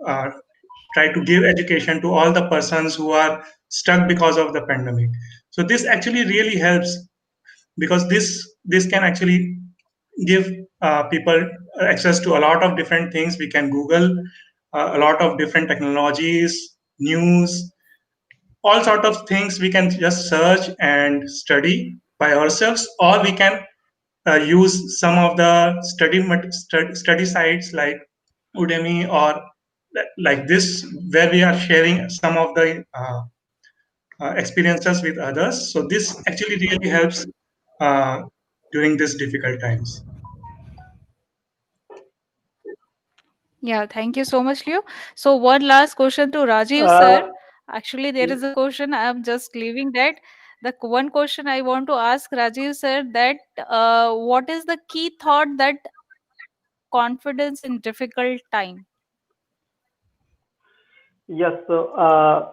try to give education to all the persons who are stuck because of the pandemic. So this actually really helps, because this can actually give people access to a lot of different things. We can Google a lot of different technologies, news, all sort of things we can just search and study by ourselves, or we can use some of the study sites like Udemy or like this, where we are sharing some of the experiences with others. So this actually really helps uh, during these difficult times. Yeah, thank you so much, Leo. So one last question to Rajiv sir. Uh, Actually, there is a question. I am just leaving that. The one question I want to ask Rajiv sir, that what is the key thought that confidence in difficult time? yes, so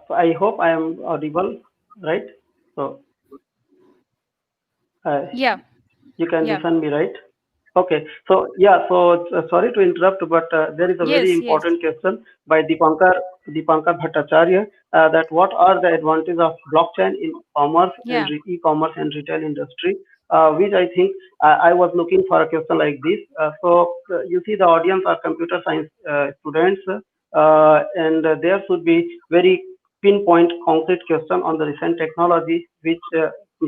I hope I am audible, right? So uh, Yeah, you can yeah. listen me, right? Okay. So yeah, so sorry to interrupt, but there is a very Yes, yes. important question by Dipankar Bhattacharya, that what are the advantages of blockchain in commerce and Yeah, e-commerce and retail industry, which I think I was looking for a question like this. So you see the audience are computer science students, and there should be very pinpoint concrete question on the recent technology, which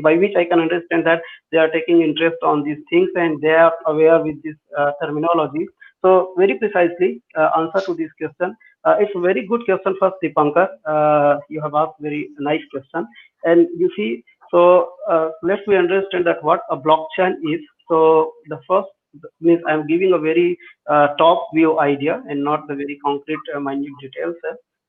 by which I can understand that they are taking interest on these things and they are aware with this terminology. So very precisely answer to this question. It's a very good question first, Dipankar. You have asked very nice question. And you see, so let's we understand that what a blockchain is. So the first means I'm giving a very top view idea and not the very concrete minute details.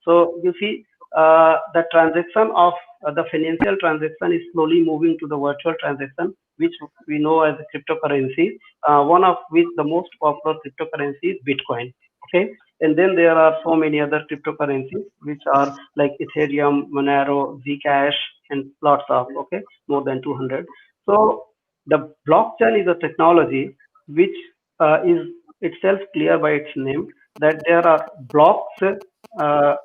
So you see, the transaction of the financial transaction is slowly moving to the virtual transaction, which we know as a cryptocurrency. One of which the most popular cryptocurrency is Bitcoin. Okay, and then there are so many other cryptocurrencies which are like Ethereum, Monero, Zcash, and lots of, okay, more than 200. So the blockchain is a technology which is itself clear by its name, that there are blocks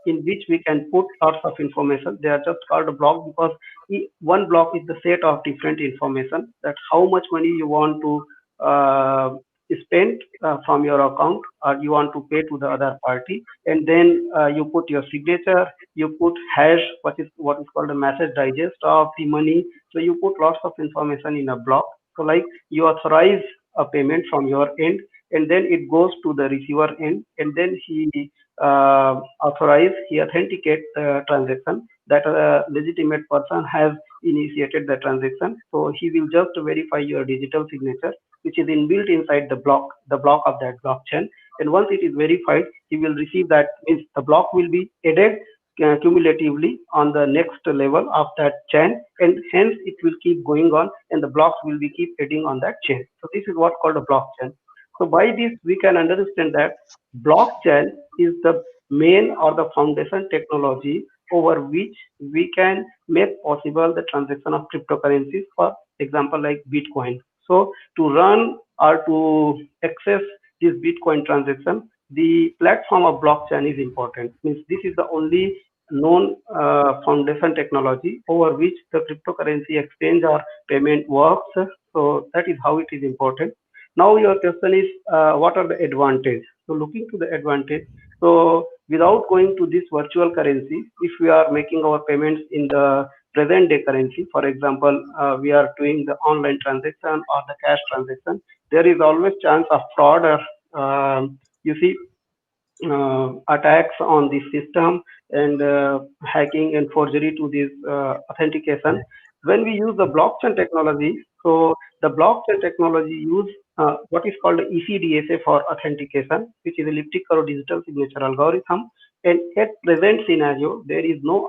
in which we can put lots of information. They are just called a block because one block is the set of different information, that how much money you want to uh, spend from your account, or you want to pay to the other party, and then you put your signature, you put hash, what is called a message digest of the money. So you put lots of information in a block. So like you authorize a payment from your end, and then it goes to the receiver end, and then he authenticate the transaction, that a legitimate person has initiated the transaction. So he will just verify your digital signature, which is inbuilt inside the block of that blockchain. And once it is verified, he will receive that, means the block will be added cumulatively on the next level of that chain, and hence it will keep going on, and the blocks will be keep adding on that chain. So this is what called a blockchain. So by this, we can understand that blockchain is the main or the foundation technology over which we can make possible the transaction of cryptocurrencies, for example, like Bitcoin. So to run or to access this Bitcoin transaction, the platform of blockchain is important. Means this is the only known foundation technology over which the cryptocurrency exchange or payment works. So that is how it is important. Now your question is, what are the advantages? So looking to the advantage, so without going to this virtual currency, if we are making our payments in the present day currency, for example, we are doing the online transaction or the cash transaction, there is always chance of fraud or you see attacks on the system, and hacking and forgery to this authentication. When we use the blockchain technology, so the blockchain technology use what is called ECDSA for authentication, which is elliptic or digital signature algorithm. And at present scenario, there is no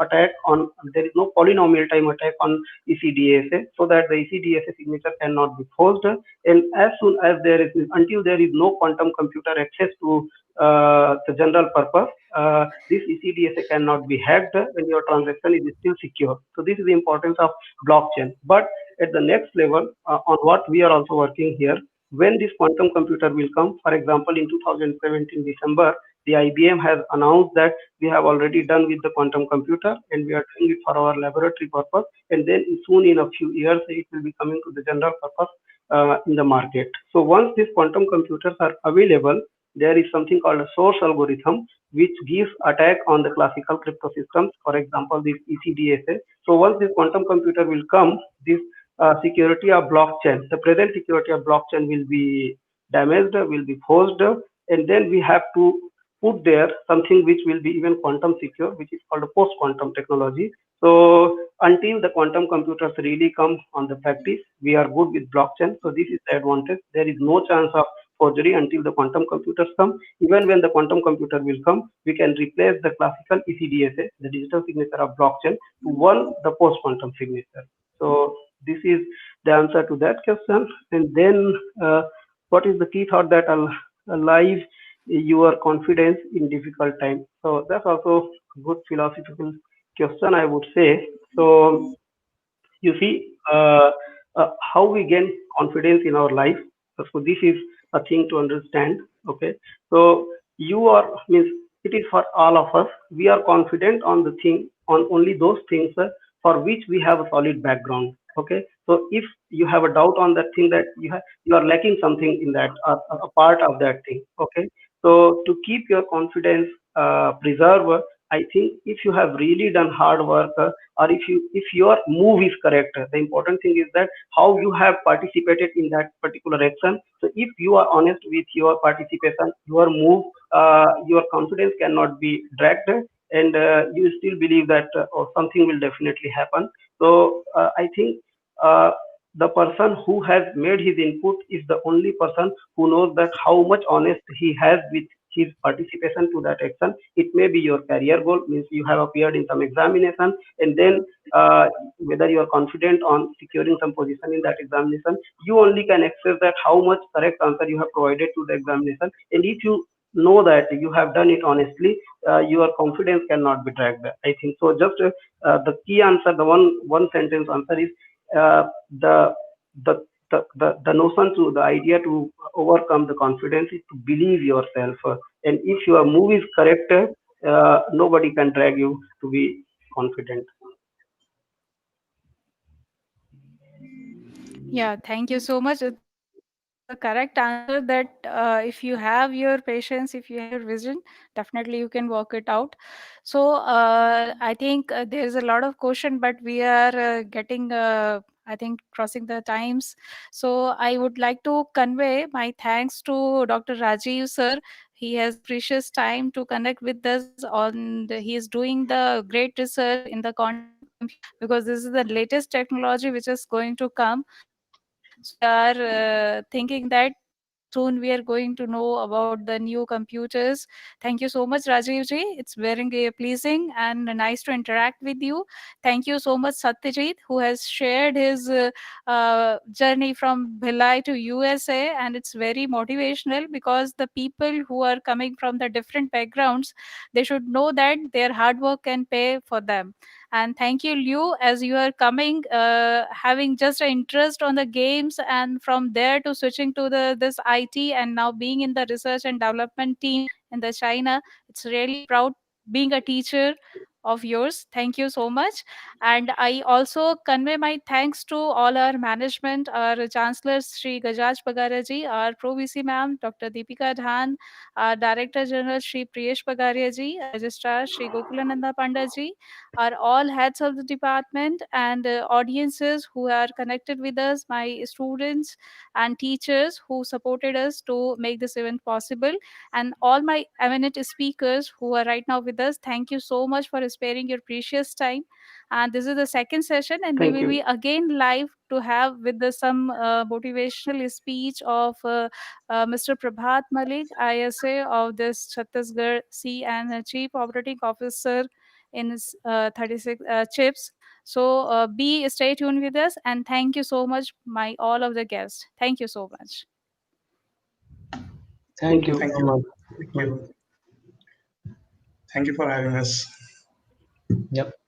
polynomial time attack on ECDSA, so that the ECDSA signature cannot be forged. And as soon as until there is no quantum computer access to the general purpose, this ECDSA cannot be hacked and your transaction is still secure. So this is the importance of blockchain. But at the next level, on what we are also working here, when this quantum computer will come, for example, in 2017 December, the IBM has announced that we have already done with the quantum computer and we are doing it for our laboratory purpose. And then soon in a few years, it will be coming to the general purpose in the market. So once these quantum computers are available, there is something called a source algorithm, which gives attack on the classical crypto systems, for example, this ECDSA. So once this quantum computer will come, this security of blockchain, the present security of blockchain will be damaged, will be forced, and then we have to put there something which will be even quantum secure, which is called a post-quantum technology. So until the quantum computers really come on the practice, we are good with blockchain. So this is the advantage. There is no chance of forgery until the quantum computers come. Even when the quantum computer will come, we can replace the classical ECDSA, the digital signature of blockchain, to one the post-quantum signature. So this is the answer to that question. And then what is the key thought that alive your confidence in difficult times? So that's also a good philosophical question, I would say. So you see, how we gain confidence in our life. So this is a thing to understand. Okay, so you are means it is for all of us. We are confident on the thing, on only those things for which we have a solid background. Okay, so if you have a doubt on that thing, that you are lacking something in that, a part of that thing. Okay, so to keep your confidence preserved, I think if you have really done hard work, or if your move is correct, the important thing is that how you have participated in that particular action. So if you are honest with your participation, your move, your confidence cannot be dragged, and you still believe that something will definitely happen. So I think the person who has made his input is the only person who knows that how much honest he has with his participation to that action. It may be your career goal, means you have appeared in some examination, and then whether you are confident on securing some position in that examination, you only can access that how much correct answer you have provided to the examination. And if you know that you have done it honestly, your confidence cannot be dragged, I think. So just the key answer, the one sentence answer is uh, the the the notion, to the idea to overcome the confidence is to believe yourself, and if your move is correct, nobody can drag you to be confident. Yeah, thank you so much. It's the correct answer that if you have your patience, if you have your vision, definitely you can work it out. So I think there's a lot of question, but we are getting, I think, crossing the times. So I would like to convey my thanks to Dr. Rajiv sir. He has precious time to connect with us on. He is doing the great research in the quantum computer, because this is the latest technology which is going to come. So we are thinking that soon we are going to know about the new computers. Thank you so much, Rajiv ji. It's very pleasing and nice to interact with you. Thank you so much, Satyajit, who has shared his journey from Bhilai to USA, and it's very motivational because the people who are coming from the different backgrounds, they should know that their hard work can pay for them. And thank you, Liu, as you are coming, having just an interest on the games, and from there to switching to the this IT, and now being in the research and development team in the China. It's really proud being a teacher of yours. Thank you so much. And I also convey my thanks to all our management, our chancellor Sri Gajaj Pagaria ji, our Pro VC ma'am Dr. Deepika Dhan, our Director General Sri Priyesh Pagaria ji, Registrar Sri Gokulananda Panda ji, are all heads of the department, and audiences who are connected with us, my students and teachers who supported us to make this event possible, and all my eminent speakers who are right now with us. Thank you so much for sparing your precious time. And this is the second session, and we Thank will be you. again live to have with some motivational speech of Mr. Prabhat Malik, ISA of this Chhattisgarh C, and Chief Operating Officer in 36 chips. So be stay tuned with us, and thank you so much, my all of the guests. Thank you so much. Thank Thank you you. Thank so you. much. Thank you. Thank you for having us. Yep.